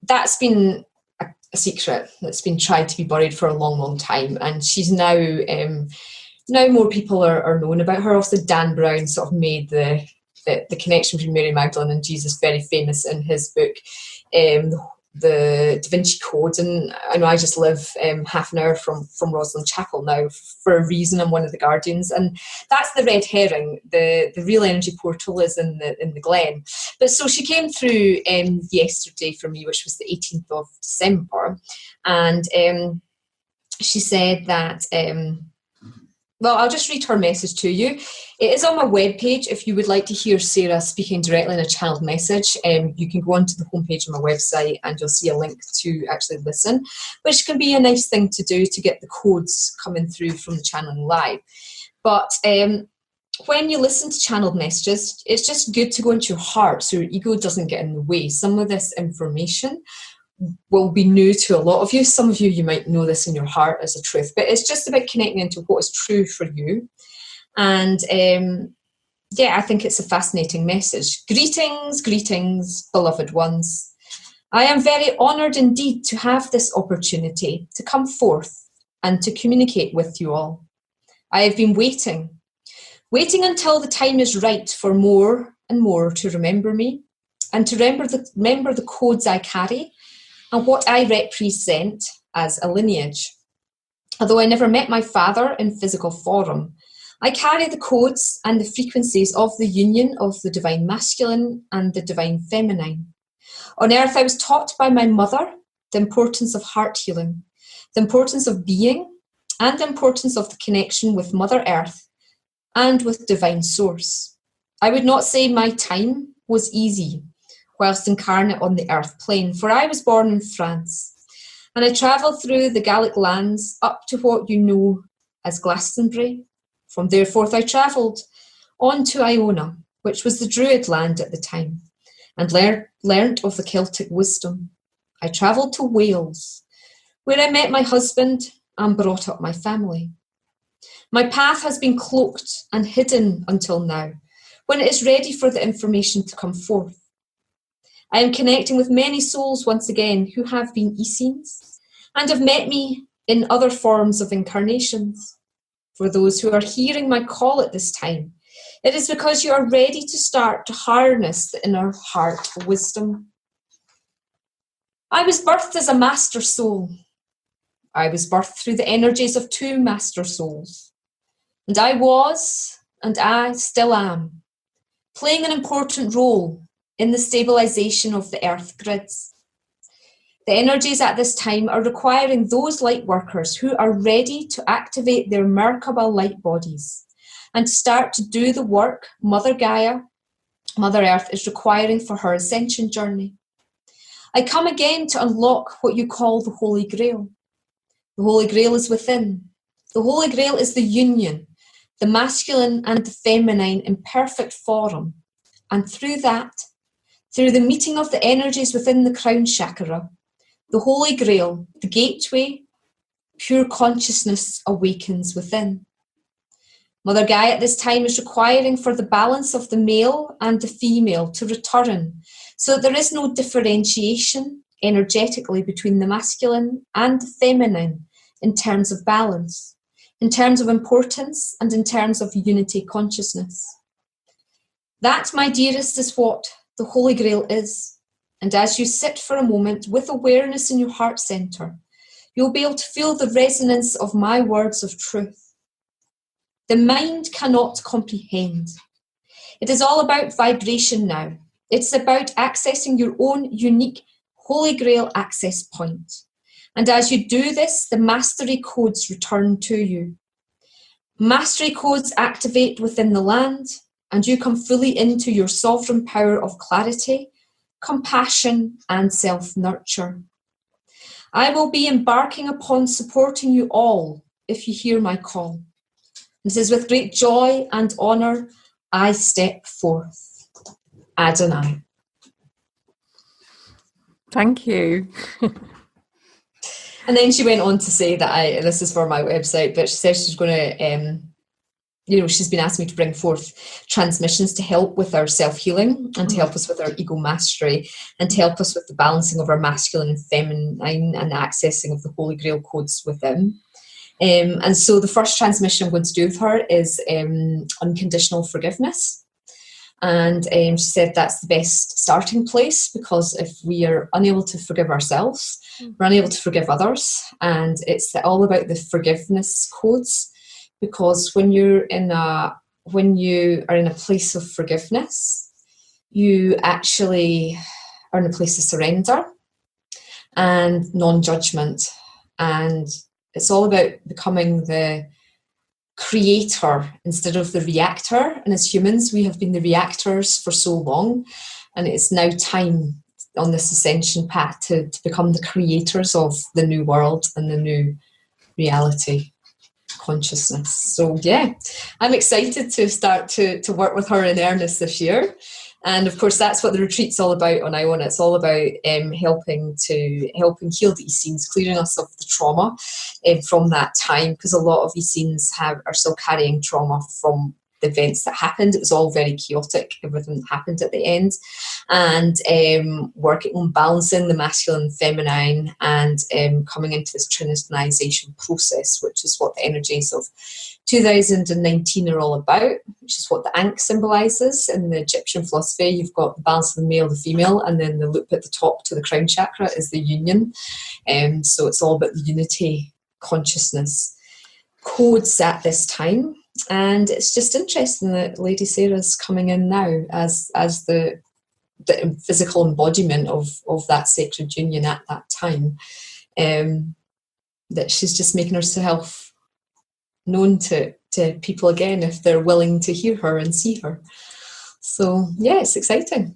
that's been a secret that's been tried to be buried for a long, long time, and she's now more people are known about her. Also, Dan Brown sort of made the connection between Mary Magdalene and Jesus very famous in his book, the Da Vinci Code. And I know I just live half an hour from Rosslyn Chapel now for a reason. I'm one of the guardians, and that's the red herring. The real energy portal is in the Glen. But so she came through yesterday for me, which was the 18th of December, and she said that. Well, I'll just read her message to you. It is on my webpage. If you would like to hear Sarah speaking directly in a channeled message, you can go onto the homepage of my website and you'll see a link to actually listen, which can be a nice thing to do to get the codes coming through from the channeling live. But when you listen to channeled messages, it's just good to go into your heart so your ego doesn't get in the way. Some of this information will be new to a lot of you. Some of you might know this in your heart as a truth, but it's just about connecting into what is true for you. And I think it's a fascinating message. Greetings, beloved ones. I am very honoured indeed to have this opportunity to come forth and to communicate with you all. I have been waiting until the time is right for more and more to remember me and to remember the codes I carry and what I represent as a lineage. Although I never met my father in physical form, I carry the codes and the frequencies of the union of the divine masculine and the divine feminine. On earth, I was taught by my mother the importance of heart healing, the importance of being, and the importance of the connection with Mother Earth and with divine source. I would not say my time was easy whilst incarnate on the earth plane, for I was born in France, and I travelled through the Gallic lands up to what you know as Glastonbury. From there forth I travelled on to Iona, which was the Druid land at the time, and learnt of the Celtic wisdom. I travelled to Wales, where I met my husband and brought up my family. My path has been cloaked and hidden until now, when it is ready for the information to come forth. I am connecting with many souls once again who have been Essenes and have met me in other forms of incarnations. For those who are hearing my call at this time, it is because you are ready to start to harness the inner heart wisdom. I was birthed as a master soul. I was birthed through the energies of two master souls. And I was, and I still am, playing an important role in the stabilization of the earth grids. The energies at this time are requiring those light workers who are ready to activate their Merkaba light bodies and start to do the work Mother Gaia, Mother Earth, is requiring for her ascension journey. I come again to unlock what you call the Holy Grail. The Holy Grail is within. The Holy Grail is the union, the masculine and the feminine in perfect form. And through that, through the meeting of the energies within the crown chakra, the Holy Grail, the gateway, pure consciousness awakens within. Mother Gaia at this time is requiring for the balance of the male and the female to return, so that there is no differentiation energetically between the masculine and the feminine in terms of balance, in terms of importance, and in terms of unity consciousness. That, my dearest, is what the Holy Grail is. And as you sit for a moment with awareness in your heart center, you'll be able to feel the resonance of my words of truth. The mind cannot comprehend. It is all about vibration now. It's about accessing your own unique Holy Grail access point. And as you do this, the mastery codes return to you. Mastery codes activate within the land, and you come fully into your sovereign power of clarity, compassion, and self-nurture. I will be embarking upon supporting you all if you hear my call. This is with great joy and honour I step forth. Adonai. Thank you. And then she went on to say that this is for my website, but she said she's going to, she's been asking me to bring forth transmissions to help with our self-healing and to help us with our ego mastery and to help us with the balancing of our masculine and feminine and the accessing of the Holy Grail codes within. And so the first transmission I'm going to do with her is unconditional forgiveness. And she said that's the best starting place, because if we are unable to forgive ourselves, we're unable to forgive others. And it's all about the forgiveness codes, because when you are in a place of forgiveness, you actually are in a place of surrender and non-judgment. And it's all about becoming the creator instead of the reactor. And as humans, we have been the reactors for so long, and it's now time on this ascension path to become the creators of the new world and the new reality consciousness. So yeah, I'm excited to start to work with her in earnest this year. And of course, that's what the retreat's all about on Iona. It's all about helping heal the Essenes, clearing us of the trauma from that time, because a lot of Essenes are still carrying trauma from the events that happened. It was all very chaotic, everything that happened at the end. And working on balancing the masculine and feminine, and coming into this trinitization process, which is what the energies of 2019 are all about, which is what the Ankh symbolises. In the Egyptian philosophy, you've got the balance of the male, the female, and then the loop at the top to the crown chakra is the union. So it's all about the unity consciousness codes at this time. And it's just interesting that Lady Sarah's coming in now as the physical embodiment of that sacred union at that time. That she's just making herself known to people again, if they're willing to hear her and see her. So yeah, it's exciting.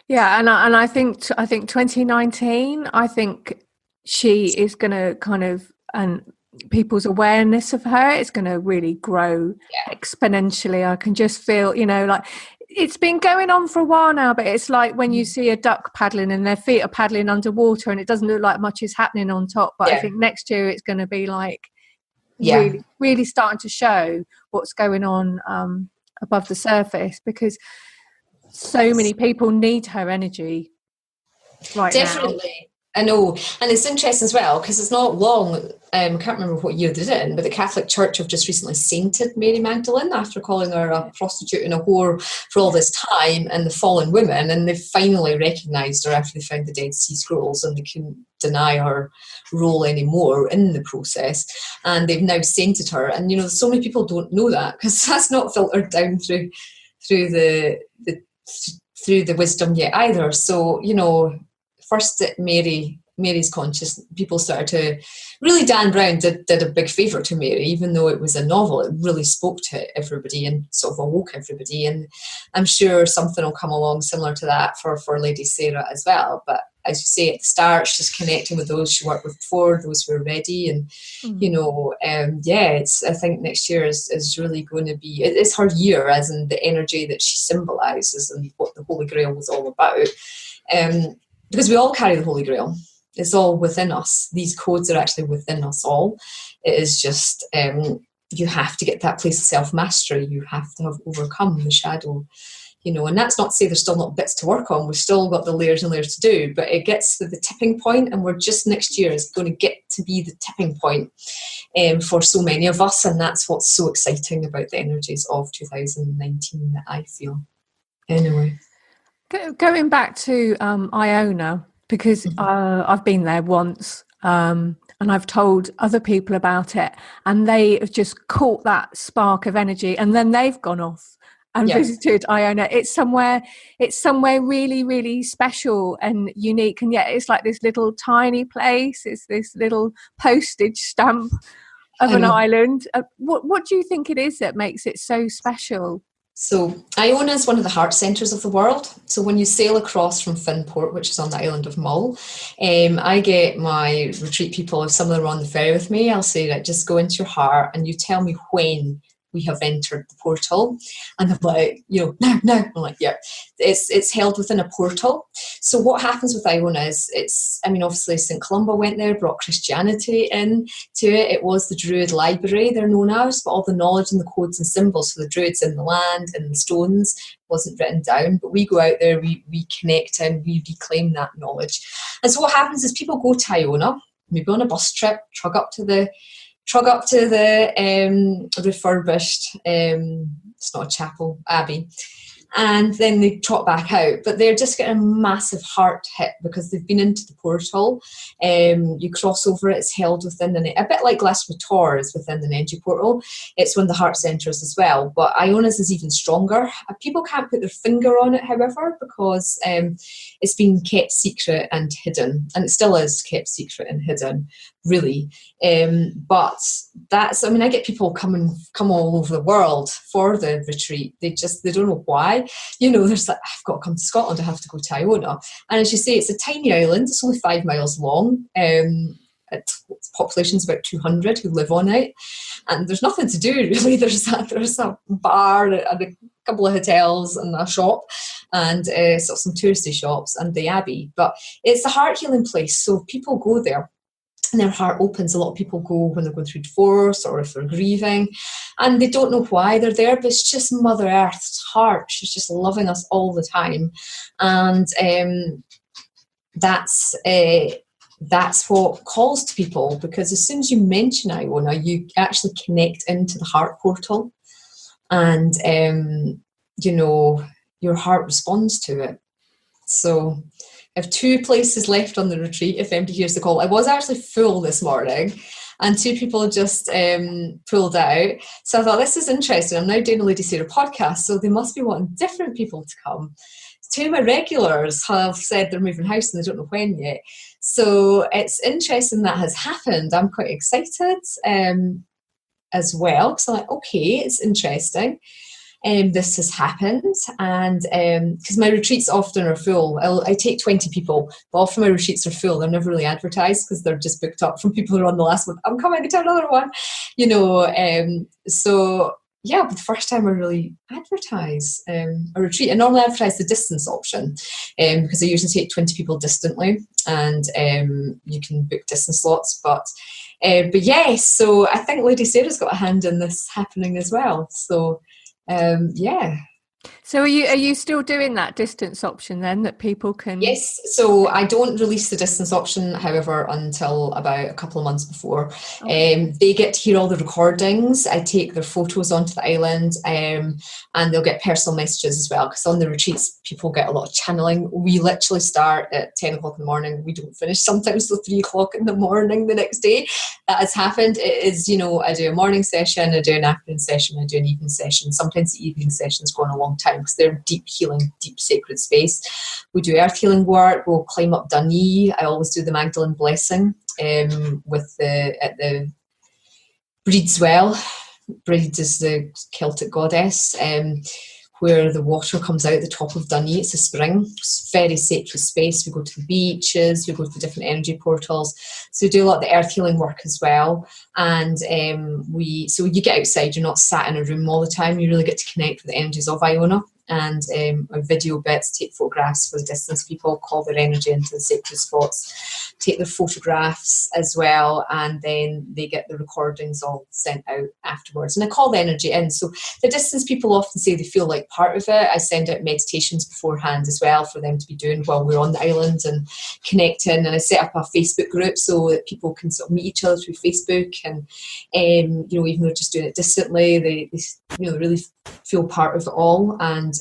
Yeah, and I think 2019, I think she is going to kind of, and people's awareness of her is going to really grow exponentially. I can just feel, like it's been going on for a while now, but it's like when you see a duck paddling and their feet are paddling underwater and it doesn't look like much is happening on top. But I think next year it's going to be like really starting to show what's going on above the surface, because so many people need her energy right now. Definitely. I know, and it's interesting as well, because it's not long, I can't remember what year they did it in, but the Catholic Church have just recently sainted Mary Magdalene after calling her a prostitute and a whore for all this time, and the fallen woman, and they've finally recognised her after they found the Dead Sea Scrolls, and they couldn't deny her role anymore in the process, and they've now sainted her. And so many people don't know that, because that's not filtered down through the wisdom yet either. So first Mary's conscious, people started to really, Dan Brown did a big favour to Mary, even though it was a novel. It really spoke to everybody and sort of awoke everybody, and I'm sure something will come along similar to that for Lady Sarah as well. But as you say, at the start, she's connecting with those she worked with before, those who are ready, and I think next year is really going to be, it's her year, as in the energy that she symbolises and what the Holy Grail was all about. Because we all carry the Holy Grail. It's all within us. These codes are actually within us all. It is just, you have to get that place of self-mastery. You have to have overcome the shadow, and that's not to say there's still not bits to work on. We've still got the layers and layers to do, but it gets to the tipping point, and we're just next year is going to get to be the tipping point for so many of us. And that's what's so exciting about the energies of 2019 that I feel. Anyway. Going back to Iona, because I've been there once, and I've told other people about it, and they have just caught that spark of energy, and then they've gone off and visited Iona. It's somewhere really, really special and unique, and yet it's like this little tiny place. It's this little postage stamp of an island. What do you think it is that makes it so special? So Iona is one of the heart centres of the world. So when you sail across from Finport, which is on the island of Mull, I get my retreat people, if some of them are on the ferry with me, I'll say, right, just go into your heart and you tell me when we have entered the portal. And they're like, no. I'm like, yeah, it's held within a portal. So what happens with Iona is, obviously St. Columba went there, brought Christianity into it. It was the Druid library, they're known as, but all the knowledge and the codes and symbols for the Druids in the land and the stones wasn't written down. But we go out there, we connect and we reclaim that knowledge. And so what happens is people go to Iona, maybe on a bus trip, trug up to the refurbished, it's not a chapel, abbey, and then they trot back out, but they're just getting a massive heart hit because they've been into the portal. You cross over, it's held within a bit like Glasmator is within the energy portal. It's one of the heart centres as well, but Iona's is even stronger. People can't put their finger on it, however, because it's been kept secret and hidden, and it still is kept secret and hidden, really. But that's, I get people come all over the world for the retreat. They don't know why. There's like, I've got to come to Scotland, I have to go to Iona. And as you say, it's a tiny island, it's only 5 miles long. Its population's about 200 who live on it, and there's nothing to do really. There's a bar and a couple of hotels and a shop, and some touristy shops and the abbey. But it's a heart healing place, so people go there and their heart opens. A lot of people go when they're going through divorce or if they're grieving, and they don't know why they're there, but it's just Mother Earth's heart. She's just loving us all the time. And that's what calls to people, because as soon as you mention Iona, you actually connect into the heart portal, and your heart responds to it. So I have 2 places left on the retreat if anybody hears the call. I was actually full this morning, and 2 people just pulled out. So I thought, this is interesting. I'm now doing a Lady Sarah podcast, so they must be wanting different people to come. 2 of my regulars have said they're moving house and they don't know when yet. So it's interesting that has happened. I'm quite excited as well, because I'm like, okay, it's interesting. This has happened, and because my retreats often are full. I take 20 people, but often my retreats are full. They're never really advertised because they're just booked up from people who are on the last one. I'm coming to another one, so yeah, but the first time I really advertise a retreat. I normally advertise the distance option because I usually take 20 people distantly, and you can book distance slots. But yes, so I think Lady Sarah's got a hand in this happening as well. So yeah. So are you still doing that distance option then, that people can? Yes, so I don't release the distance option, however, until about a couple of months before. Okay. They get to hear all the recordings. I take their photos onto the island, and they'll get personal messages as well, because on the retreats people get a lot of channeling. We literally start at 10 o'clock in the morning. We don't finish sometimes till 3 o'clock in the morning the next day. That has happened. It is, I do a morning session, I do an afternoon session, I do an evening session. Sometimes the evening sessions go on a long time because they're deep healing, deep sacred space. We do earth healing work. We'll climb up Dunee. I always do the Magdalene blessing at the Breed's Well. Breed is the Celtic goddess, where the water comes out the top of Dunee. It's a spring. It's a very sacred space. We go to the beaches. We go to different energy portals. So we do a lot of the earth healing work as well. And so you get outside. You're not sat in a room all the time. You really get to connect with the energies of Iona. And video bits, take photographs for the distance people, call their energy into the sacred spots, take their photographs as well, and then they get the recordings all sent out afterwards. And I call the energy in. So the distance people often say they feel like part of it. I send out meditations beforehand as well for them to be doing while we're on the island and connecting. And I set up a Facebook group so that people can sort of meet each other through Facebook. And even though just doing it distantly, they really feel part of it all. And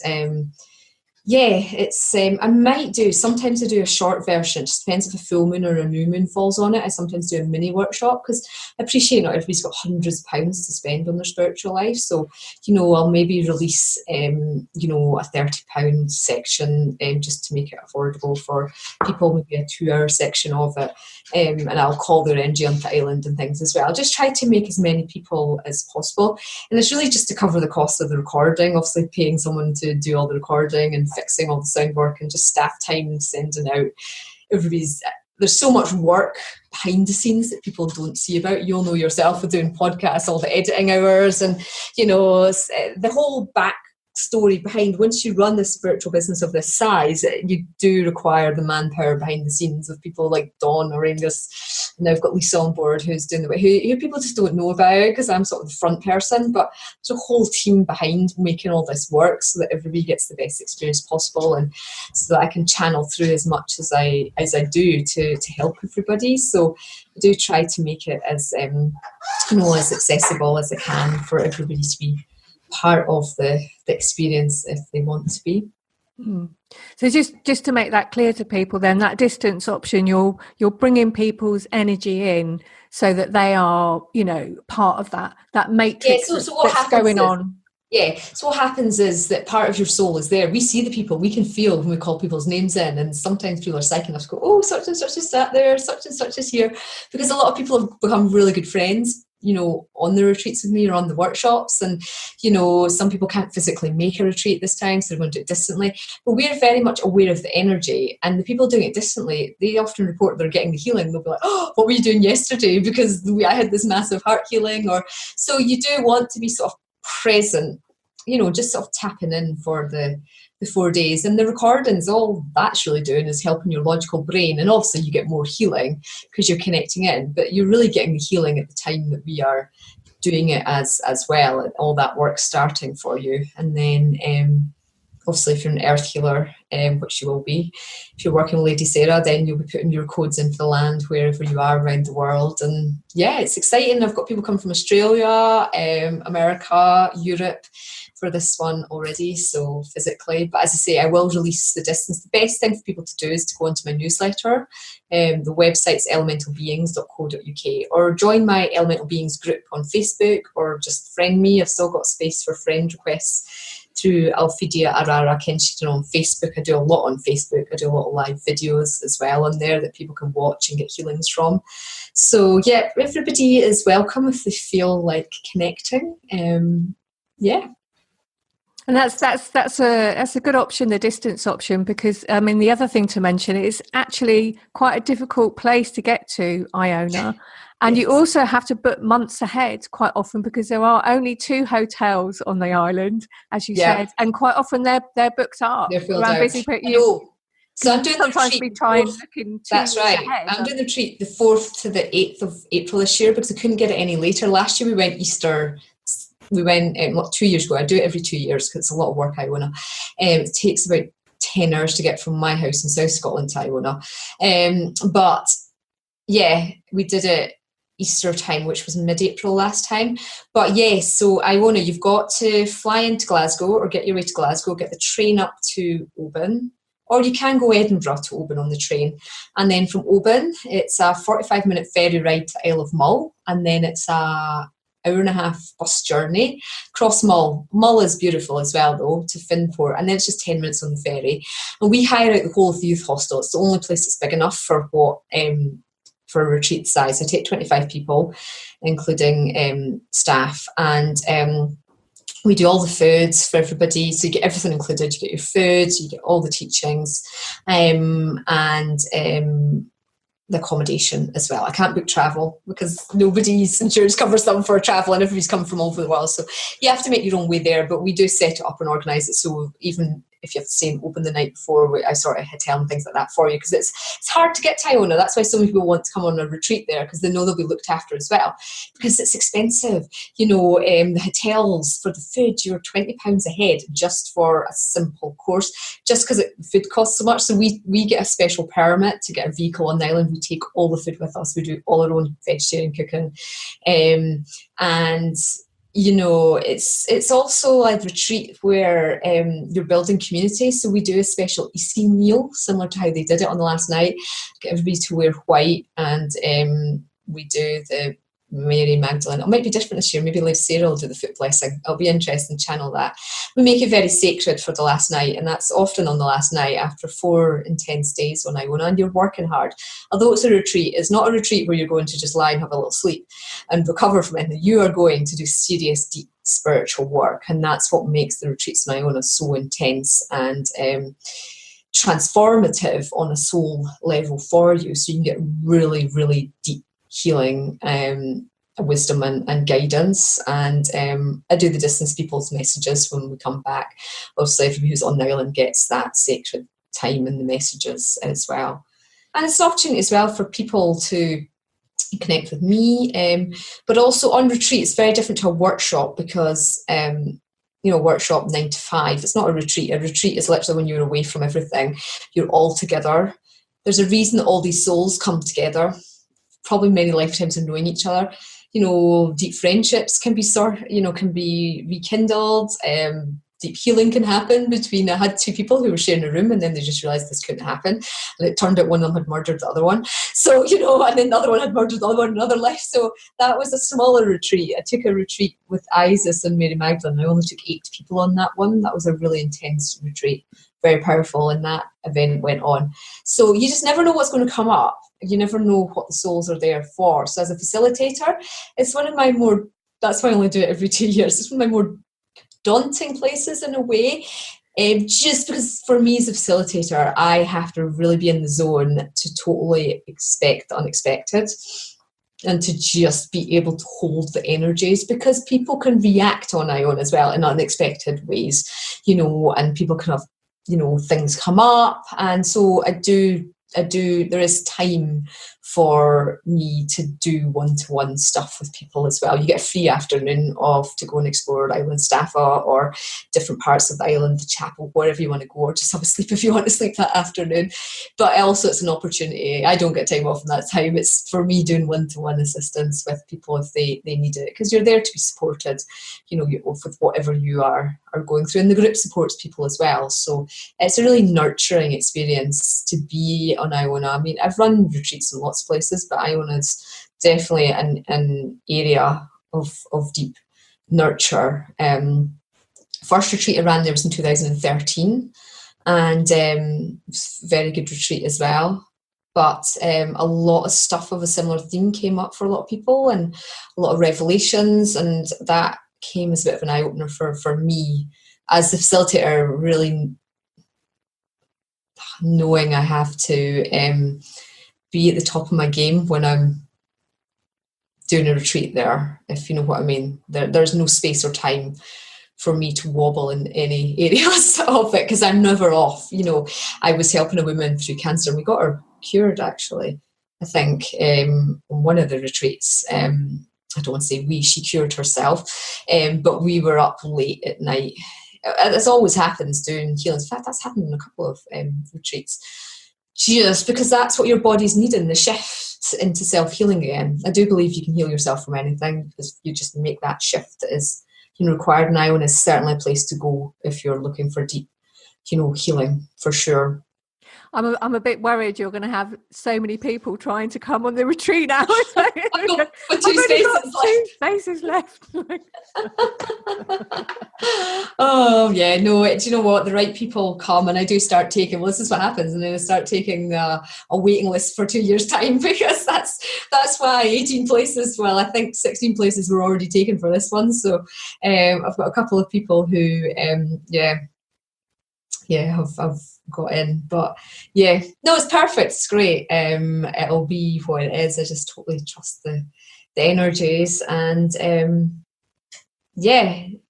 it's sometimes I do a short version. It just depends if a full moon or a new moon falls on it. I sometimes do a mini workshop because I appreciate not everybody's got hundreds of pounds to spend on their spiritual life. So I'll maybe release a £30 section just to make it affordable for people, maybe a 2-hour section of it, and I'll call their energy onto the island and things as well. I'll just try to make as many people as possible, and it's really just to cover the cost of the recording, obviously paying someone to do all the recording and fixing all the sound work, and just staff time sending out there's so much work behind the scenes that people don't see about. You'll know yourself with doing podcasts, all the editing hours, and the whole backstory behind. Once you run a spiritual business of this size, you do require the manpower behind the scenes of people like Dawn or Angus. Now I've got Lisa on board who's doing who people just don't know about because I'm sort of the front person, but there's a whole team behind making all this work so that everybody gets the best experience possible, and so that I can channel through as much as I do to help everybody. So I do try to make it as as accessible as I can for everybody to be part of the experience if they want to be. So just to make that clear to people, then that distance option, you're bringing people's energy in so that they are, part of that matrix that's going on. Yeah, so what happens is that part of your soul is there. We see the people, we can feel when we call people's names in, and sometimes people are psychic enough to go, oh, such and such is sat there, such and such is here, because a lot of people have become really good friends, on the retreats with me or on the workshops, and some people can't physically make a retreat this time, so they're going to do it distantly, but we're very much aware of the energy, and the people doing it distantly, they often report they're getting the healing. They'll be like, oh, what were you doing yesterday, because I had this massive heart healing. Or so you do want to be sort of present, just sort of tapping in for the 4 days. And the recordings, all that's really doing is helping your logical brain, and obviously you get more healing because you're connecting in, but you're really getting the healing at the time that we are doing it as well, and all that work starting for you. And then obviously if you're an earth healer, which you will be, if you're working with Lady Sarah, then you'll be putting your codes into the land wherever you are around the world. And yeah, it's exciting. I've got people come from Australia, America, Europe for this one already, so physically. But as I say, I will release the distance. The best thing for people to do is to go onto my newsletter. The website's elementalbeings.co.uk, or join my Elemental Beings group on Facebook, or just friend me. I've still got space for friend requests through Alphedia Arara Sacred You on Facebook. I do a lot on Facebook. I do a lot of live videos as well on there that people can watch and get healings from. So yeah, everybody is welcome if they feel like connecting. Yeah. And that's a good option, the distance option, because the other thing to mention is actually quite a difficult place to get to, Iona. And yes, you also have to book months ahead quite often, because there are only 2 hotels on the island, as you said, and quite often they're booked up. They're filled out. So I'm doing the retreat. That's right. I'm doing the retreat the 4th to the 8th of April this year, because I couldn't get it any later. Last year we went Easter. We went 2 years ago. I do it every 2 years because it's a lot of work, Iona. It takes about 10 hours to get from my house in South Scotland to Iona. But yeah, we did it Easter time, which was mid-April last time. But yes, so Iona, you've got to fly into Glasgow or get your way to Glasgow, get the train up to Oban, or you can go Edinburgh to Oban on the train. And then from Oban, it's a 45-minute ferry ride to Isle of Mull, and then it's a hour-and-a-half bus journey across Mull. Mull is beautiful as well, though, to Finport, and then it's just 10 minutes on the ferry. And we hire out the whole of the youth hostel. It's the only place that's big enough for for a retreat size. I take 25 people, including staff, and we do all the foods for everybody. So you get everything included. You get your food, you get all the teachings, and the accommodation as well. I can't book travel because nobody's insurance covers them for travel, and everybody's come from all over the world. So you have to make your own way there, but we do set it up and organise it. So even if you have to stay open the night before, I sort of hotel and things like that for you, because it's hard to get to Iona. That's why so many people want to come on a retreat there, because they know they'll be looked after as well, because it's expensive. The hotels, for the food, you're £20 a head just for a simple course, just because food costs so much. So we get a special permit to get a vehicle on the island. We take all the food with us. We do all our own vegetarian cooking, and it's also a retreat where you're building community. So we do a special Isi meal, similar to how they did it on the last night. Get everybody to wear white, and we do the Mary Magdalene. It might be different this year. Maybe Lady Sarah will do the foot blessing. It'll be interesting to channel that. We make it very sacred for the last night, and that's often on the last night after 4 intense days on Iona, and you're working hard. Although it's a retreat, it's not a retreat where you're going to just lie and have a little sleep and recover from anything. You are going to do serious, deep spiritual work, and that's what makes the retreats in Iona so intense. And transformative on a soul level for you, so you can get really, really deep healing, wisdom and guidance. And I do the distance people's messages when we come back. Obviously, everybody who's on the island gets that sacred time in the messages as well. And it's an opportunity as well for people to connect with me, but also on retreat it's very different to a workshop, because workshop 9 to 5, it's not a retreat. A retreat is literally when you're away from everything, you're all together. There's a reason that all these souls come together, probably many lifetimes of knowing each other. Deep friendships can be rekindled. Deep healing can happen between, I had 2 people who were sharing a room and then they just realised this couldn't happen. And it turned out one of them had murdered the other one. So, and then the other one had murdered the other one in another life. So that was a smaller retreat. I took a retreat with Isis and Mary Magdalene. I only took 8 people on that one. That was a really intense retreat, very powerful, and that event went on. So you just never know what's going to come up. You never know what the souls are there for. So as a facilitator, it's one of my more, that's why I only do it every 2 years. It's one of my more daunting places in a way, just because for me as a facilitator, I have to really be in the zone to totally expect the unexpected and to just be able to hold the energies, because people can react on Ion as well in unexpected ways, and people can have, things come up. And so I do, there is time for me to do one-to-one stuff with people as well. You get a free afternoon off to go and explore Island Staffa or different parts of the island, the chapel, wherever you want to go, or just have a sleep if you want to sleep that afternoon. But also it's an opportunity. I don't get time off in that time. It's for me doing one-to-one assistance with people if they need it, because you're there to be supported, with whatever you are going through. And the group supports people as well. So it's a really nurturing experience to be on Iona. I mean, I've run retreats in lots of places, but Iona is definitely an area of deep nurture. First retreat I ran there was in 2013, and very good retreat as well. But a lot of stuff of a similar theme came up for a lot of people, and a lot of revelations, and that came as a bit of an eye-opener for me as the facilitator, really knowing I have to be at the top of my game when I'm doing a retreat there, if you know what I mean. There's no space or time for me to wobble in any areas of it, because I'm never off. I was helping a woman through cancer and we got her cured, actually, I think, on one of the retreats. I don't want to say we, she cured herself, but we were up late at night. As always happens doing healings. In fact, that's happened in a couple of retreats, just because that's what your body's needing, the shift into self-healing again. I do believe you can heal yourself from anything, because you just make that shift that is required. And Iona is certainly a place to go if you're looking for deep healing, for sure. I'm a bit worried you're going to have so many people trying to come on the retreat now. I've got 2 spaces left. Oh yeah, no. Do you know what? The right people come, and I do start taking. Well, this is what happens, and then I start taking a waiting list for 2 years' time, because that's why 18 places. Well, I think 16 places were already taken for this one. So I've got a couple of people who have got in. But yeah, no, it's perfect. It's great. It'll be what it is. I just totally trust the energies, and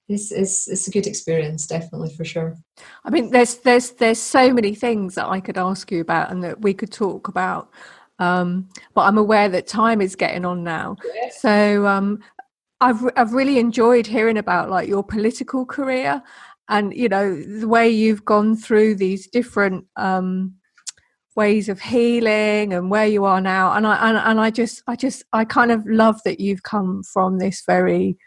it's a good experience, definitely, for sure. I mean, there's so many things that I could ask you about and that we could talk about, but I'm aware that time is getting on now. Yeah. So I've really enjoyed hearing about like your political career, and the way you've gone through these different ways of healing and where you are now. And I kind of love that you've come from this very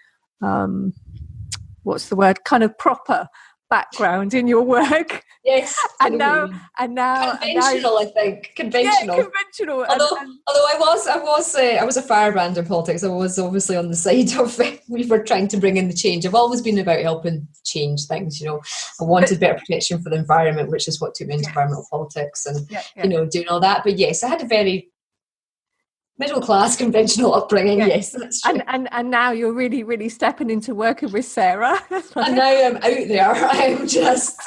what's the word, kind of proper background in your work. Yes. and now conventional, I think. Conventional. Yeah, conventional. Although I was a firebrand in politics. I was obviously on the side of we were trying to bring in the change. I've always been about helping change things. I wanted better protection for the environment, which is what took me into environmental politics, and doing all that. But yes, I had a very middle class conventional upbringing. Yes, that's true. And now you're really, really stepping into working with Sarah. And now I'm out there. I'm just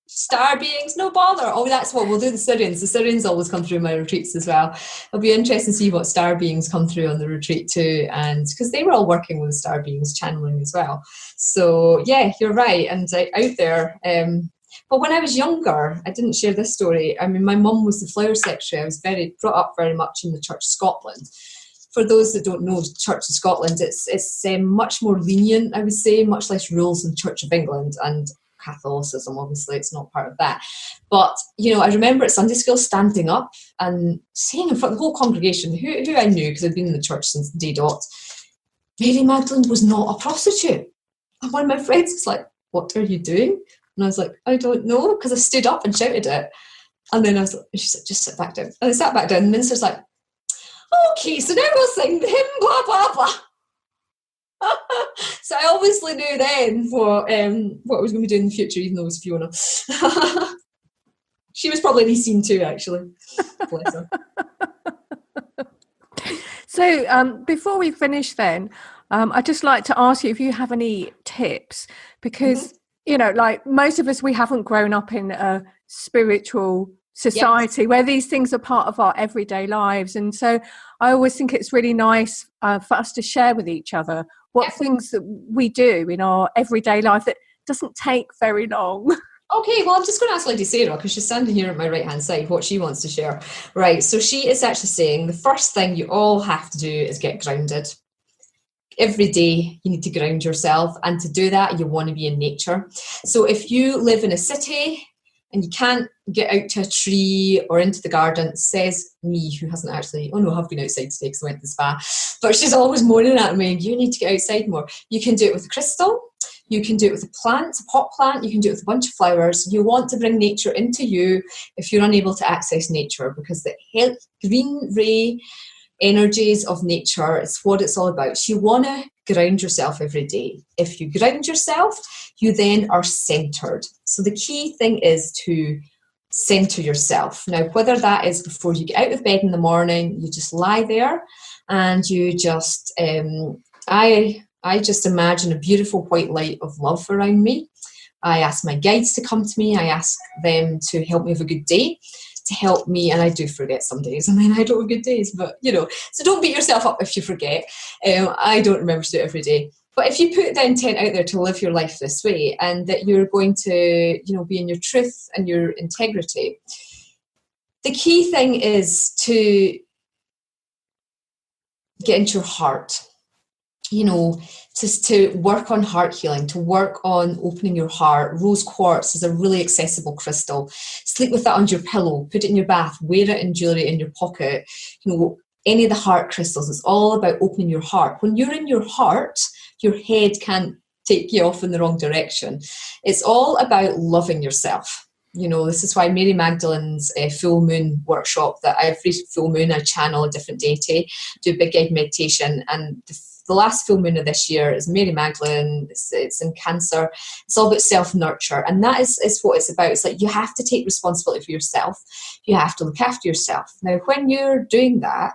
Star beings, no bother. Oh, that's what we'll do. The Syrians. The Syrians always come through my retreats as well. It'll be interesting to see what star beings come through on the retreat too, and because they were all working with star beings channeling as well. So yeah, you're right. And out there. But when I was younger, I didn't share this story. I mean, my mum was the flower secretary. I was brought up very much in the Church of Scotland. For those that don't know the Church of Scotland, it's much more lenient, I would say, much less rules than the Church of England and Catholicism. Obviously, it's not part of that. But, I remember at Sunday school standing up and saying in front of the whole congregation, who I knew because I'd been in the church since day dot, Mary Magdalene was not a prostitute. And one of my friends was like, what are you doing? And I was like, I don't know, because I stood up and shouted it. And then I was like, she said, just sit back down. And I sat back down, and the minister's like, okay, so now we'll sing the hymn, blah, blah, blah. So I obviously knew then what I was going to be doing in the future, even though it was Fiona. She was probably in the scene too, actually. Bless her. So before we finish then, I'd just like to ask you if you have any tips, because, like most of us, we haven't grown up in a spiritual society where these things are part of our everyday lives. And so I always think it's really nice for us to share with each other what things that we do in our everyday life that doesn't take very long. Okay, well, I'm just going to ask Lady Sarah, because she's standing here at my right-hand side, what she wants to share. Right, so she is actually saying the first thing you all have to do is get grounded. Every day you need to ground yourself, and to do that you want to be in nature. So if you live in a city and you can't get out to a tree or into the garden, says me, who hasn't actually, I've been outside today because I went to the spa, but she's always moaning at me, you need to get outside more. You can do it with a crystal, you can do it with a plant, a pot plant, you can do it with a bunch of flowers. You want to bring nature into you if you're unable to access nature, because the green ray energies of nature is what it's all about. So you want to ground yourself every day. If you ground yourself, you then are centered. So the key thing is to center yourself. Now, whether that is before you get out of bed in the morning, you just lie there and you just, I just imagine a beautiful white light of love around me. I ask my guides to come to me. I ask them to help me have a good day, to help me, and I do forget some days. I mean, I don't have good days, but, so don't beat yourself up if you forget. I don't remember to do it every day. But if you put the intent out there to live your life this way, and that you're going to, be in your truth and your integrity, the key thing is to get into your heart. Just to work on heart healing, to work on opening your heart. Rose quartz is a really accessible crystal. Sleep with that under your pillow, put it in your bath, wear it in jewellery in your pocket. Any of the heart crystals, it's all about opening your heart. When you're in your heart, your head can't take you off in the wrong direction. It's all about loving yourself. This is why Mary Magdalene's full moon workshop, that every full moon I channel a different deity, do a big guided meditation, and the last full moon of this year is Mary Magdalene. It's in Cancer. It's all about self-nurture. And that is what it's about. It's like you have to take responsibility for yourself. You have to look after yourself. Now, when you're doing that,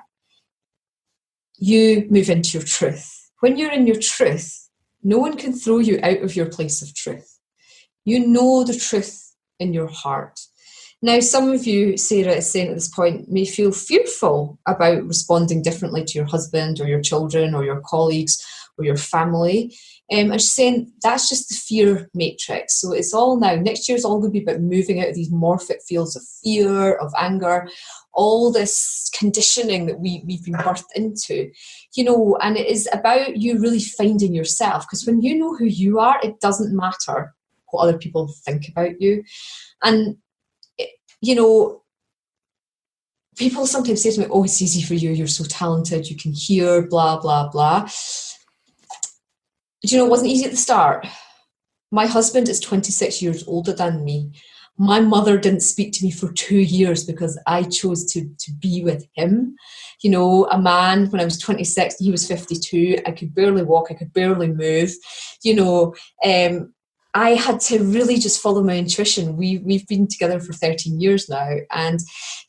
you move into your truth. When you're in your truth, no one can throw you out of your place of truth. You know the truth in your heart. Now, some of you, Sarah is saying at this point, may feel fearful about responding differently to your husband or your children or your colleagues or your family. And she's saying that's just the fear matrix. So it's all now, next year is all going to be about moving out of these morphic fields of fear, of anger, all this conditioning that we've been birthed into, and it is about you really finding yourself. Because when you know who you are, it doesn't matter what other people think about you. And people sometimes say to me, oh, it's easy for you, you're so talented, you can hear, blah, blah, blah. It wasn't easy at the start. My husband is 26 years older than me. My mother didn't speak to me for 2 years because I chose to be with him. A man, when I was 26, he was 52. I could barely walk, I could barely move. I had to really just follow my intuition. We've been together for 13 years now. And,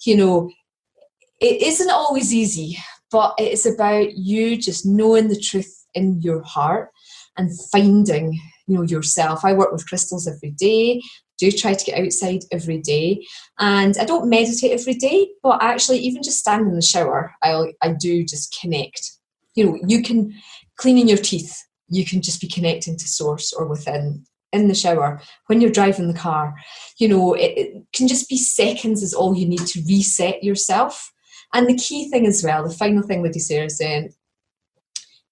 it isn't always easy, but it's about you just knowing the truth in your heart and finding yourself. I work with crystals every day, do try to get outside every day, and I don't meditate every day, but actually even just stand in the shower, I do just connect. You can cleaning your teeth, you can just be connecting to source or within. In the shower, when you're driving the car, it can just be seconds is all you need to reset yourself. And the key thing as well, the final thing Lady Sarah is saying,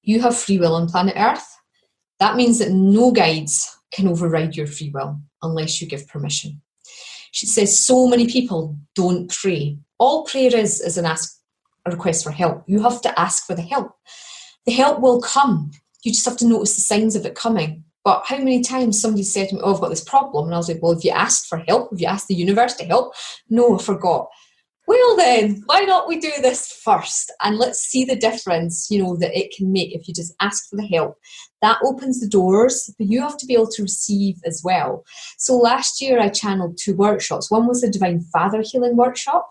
you have free will on planet Earth. That means that no guides can override your free will unless you give permission. She says so many people don't pray. All prayer is a request for help. You have to ask for the help. The help will come. You just have to notice the signs of it coming. But how many times somebody said to me, I've got this problem. And I was like, well, have you asked for help? Have you asked the universe to help? No, I forgot. Well then, why not we do this first? And let's see the difference, that it can make if you just ask for the help. That opens the doors, but you have to be able to receive as well. So last year I channeled 2 workshops. One was the Divine Father Healing Workshop.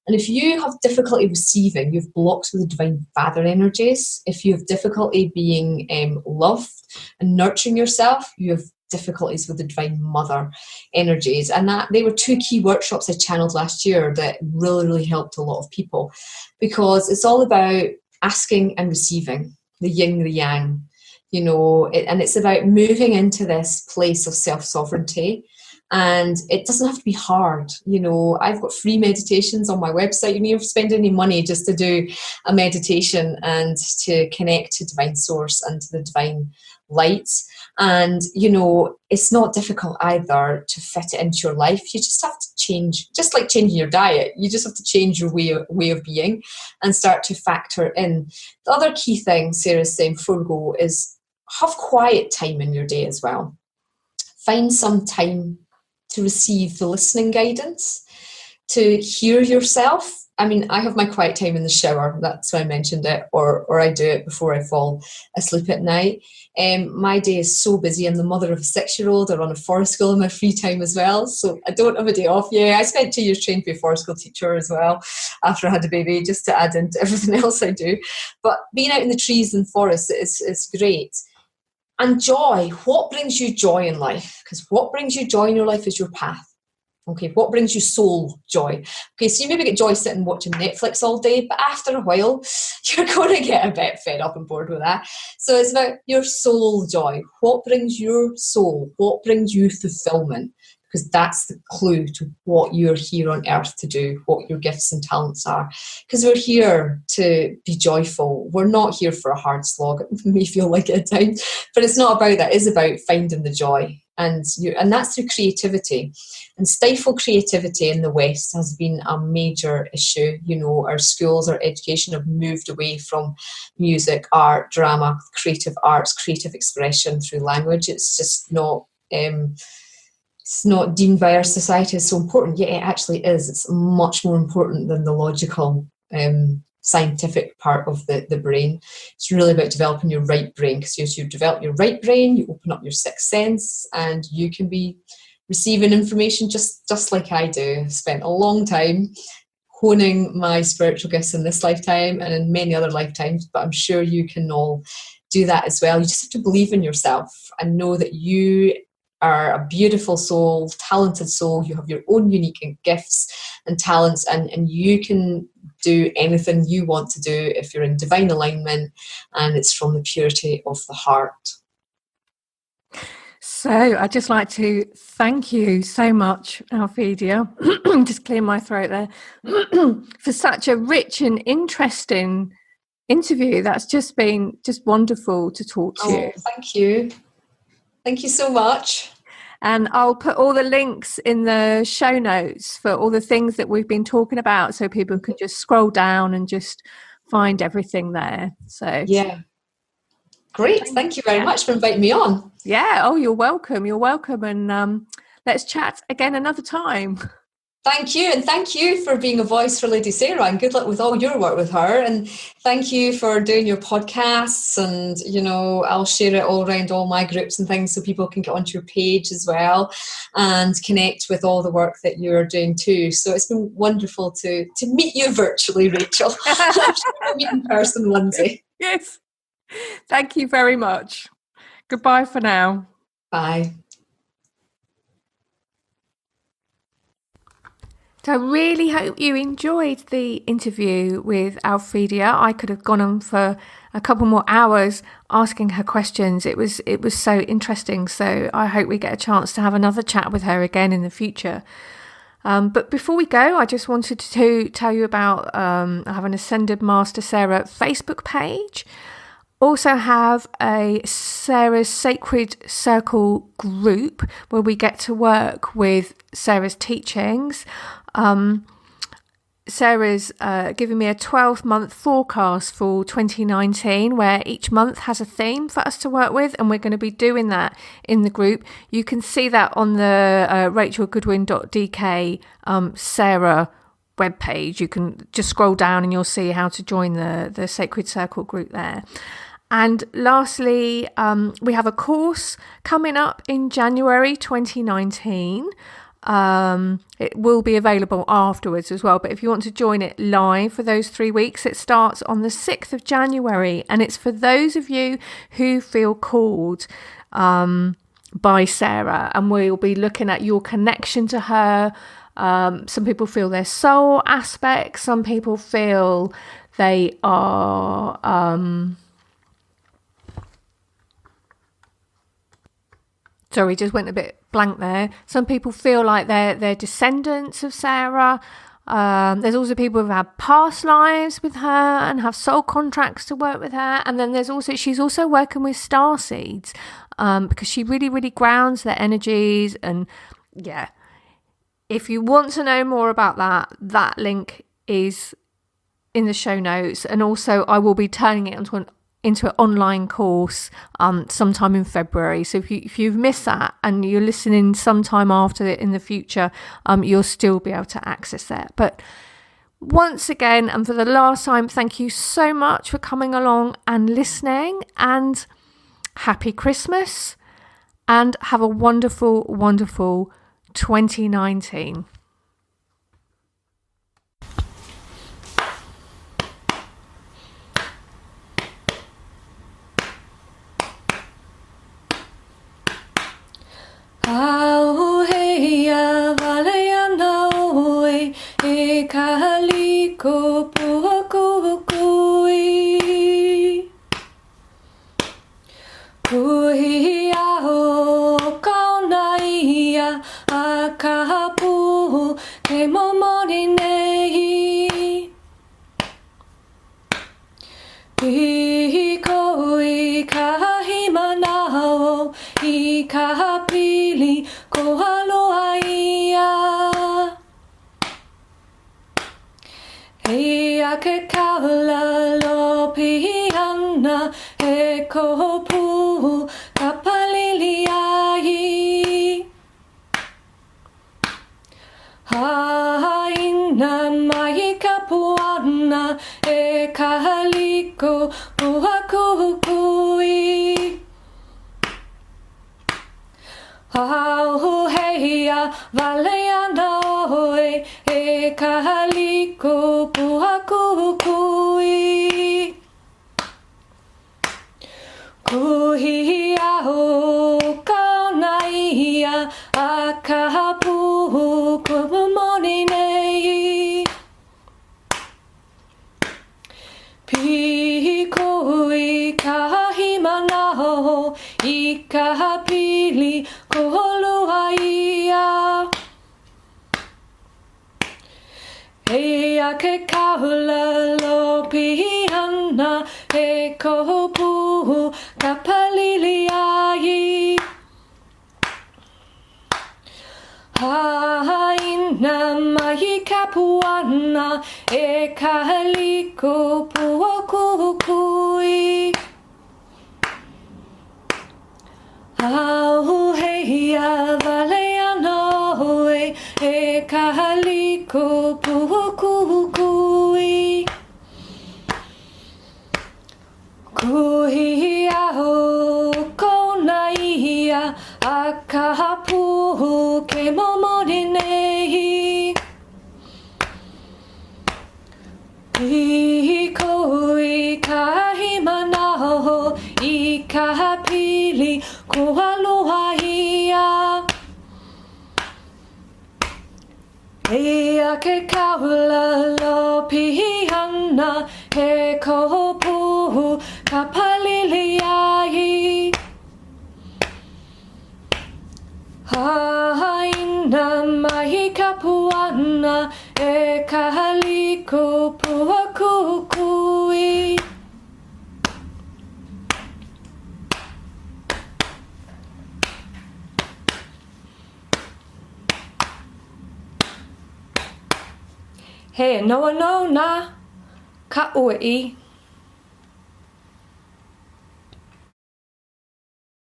And if you have difficulty receiving, you have blocks with the Divine Father energies. If you have difficulty being loved and nurturing yourself, you have difficulties with the Divine Mother energies. And that they were 2 key workshops I channeled last year that really, really helped a lot of people, because it's all about asking and receiving, the yin, the yang, and it's about moving into this place of self-sovereignty. And it doesn't have to be hard. I've got free meditations on my website. You don't have to spend any money just to do a meditation and to connect to divine source and to the divine light. And, it's not difficult either to fit it into your life. You just have to change, just like changing your diet. You just have to change your way of being and start to factor in. The other key thing Sarah's saying before we go is have quiet time in your day as well. Find some time to receive the listening guidance, to hear yourself. I mean, I have my quiet time in the shower. That's why I mentioned it, or I do it before I fall asleep at night. My day is so busy. I'm the mother of a 6-year-old. I run a forest school in my free time as well, so I don't have a day off. Yeah, I spent 2 years trained to be a forest school teacher as well after I had a baby, just to add into everything else I do. But being out in the trees and forests is great. And joy, what brings you joy in life? Because what brings you joy in your life is your path. Okay, what brings you soul joy? Okay, so you maybe get joy sitting watching Netflix all day, but after a while, you're going to get a bit fed up and bored with that. So it's about your soul joy. What brings your soul? What brings you fulfillment? Because that's the clue to what you're here on earth to do, what your gifts and talents are. Because we're here to be joyful. We're not here for a hard slog. It may feel like it at times, but it's not about that. It's about finding the joy. And that's through creativity. And stifled creativity in the West has been a major issue. Our schools, our education have moved away from music, art, drama, creative arts, creative expression through language. It's just not... it's not deemed by our society as so important, yet it actually is. It's much more important than the logical, scientific part of the brain. It's really about developing your right brain, because as you develop your right brain, you open up your sixth sense and you can be receiving information just like I do. I've spent a long time honing my spiritual gifts in this lifetime and in many other lifetimes, but I'm sure you can all do that as well. You just have to believe in yourself and know that you are a beautiful soul, talented soul. You have your own unique gifts and talents, and you can do anything you want to do if you're in divine alignment and it's from the purity of the heart. So I'd just like to thank you so much, Alphedia, just clear my throat there, for such a rich and interesting interview. That's just been wonderful to talk to you. Thank you. Thank you so much. And I'll put all the links in the show notes for all the things that we've been talking about, so people can just scroll down and just find everything there. So yeah. Great. Thank you very much for inviting me on. Yeah. Oh, you're welcome. You're welcome. And let's chat again another time. Thank you. And thank you for being a voice for Lady Sarah, and good luck with all your work with her. And thank you for doing your podcasts. And, I'll share it all around all my groups and things so people can get onto your page as well and connect with all the work that you're doing too. So it's been wonderful to meet you virtually, Rachel. I'm sure we'll meet in person one day. Yes. Thank you very much. Goodbye for now. Bye. So I really hope you enjoyed the interview with Alphedia. I could have gone on for a couple more hours asking her questions. It was so interesting. So I hope we get a chance to have another chat with her again in the future. But before we go, I just wanted to tell you about I have an Ascended Master Sarah Facebook page. Also have a Sarah's Sacred Circle group where we get to work with Sarah's teachings. Sarah's giving me a 12-month forecast for 2019 where each month has a theme for us to work with, and we're going to be doing that in the group. You can see that on the rachelgoodwin.dk Sarah webpage. You can just scroll down and you'll see how to join the Sacred Circle group there. And lastly, we have a course coming up in January 2019. It will be available afterwards as well, but if you want to join it live for those 3 weeks, it starts on the 6th of January, and it's for those of you who feel called by Sarah, and we'll be looking at your connection to her. Some people feel their soul aspect, some people feel they are sorry, just went a bit blank there. Some people feel like they're descendants of Sarah. There's also people who've had past lives with her and have soul contracts to work with her. And then she's also working with star seeds because she really, really grounds their energies. And yeah, if you want to know more about that link is in the show notes. And also I will be turning it into an online course sometime in February. So if you've missed that and you're listening sometime after it in the future, you'll still be able to access that. But once again, and for the last time, thank you so much for coming along and listening, and happy Christmas, and have a wonderful, wonderful 2019. Auheia valeana oe e kahaliko puakukui Kuhia o kaunaia a kahapu ke momoni nei Piko I kahimanao I kahapili ko haloa ia Hea ke kaula lo pihana he kopu kapalili ai Haina mai kapuana e kahaliko puhakukui Auheia valeana oe e kahaliko puhakukui Kuhia o kaunaia a kahapu kumamoni nei Piko I kahimanao I kahapili ko holua ia Hea ke kaula lo pihana e kopu kapalili ai Haina mai kapuana e kahaliko puakukui Auheia valeana oe e kahaliko puakukui Kuhia o kaunaia a kahapu ke momoni nei Piko I kahimanao I kahapili ko aloha ia Ia ke kaula lo pihana he kopu ka palili ai. Haina mai ka puana e ka haliko pua kukui. He noa no na ka ui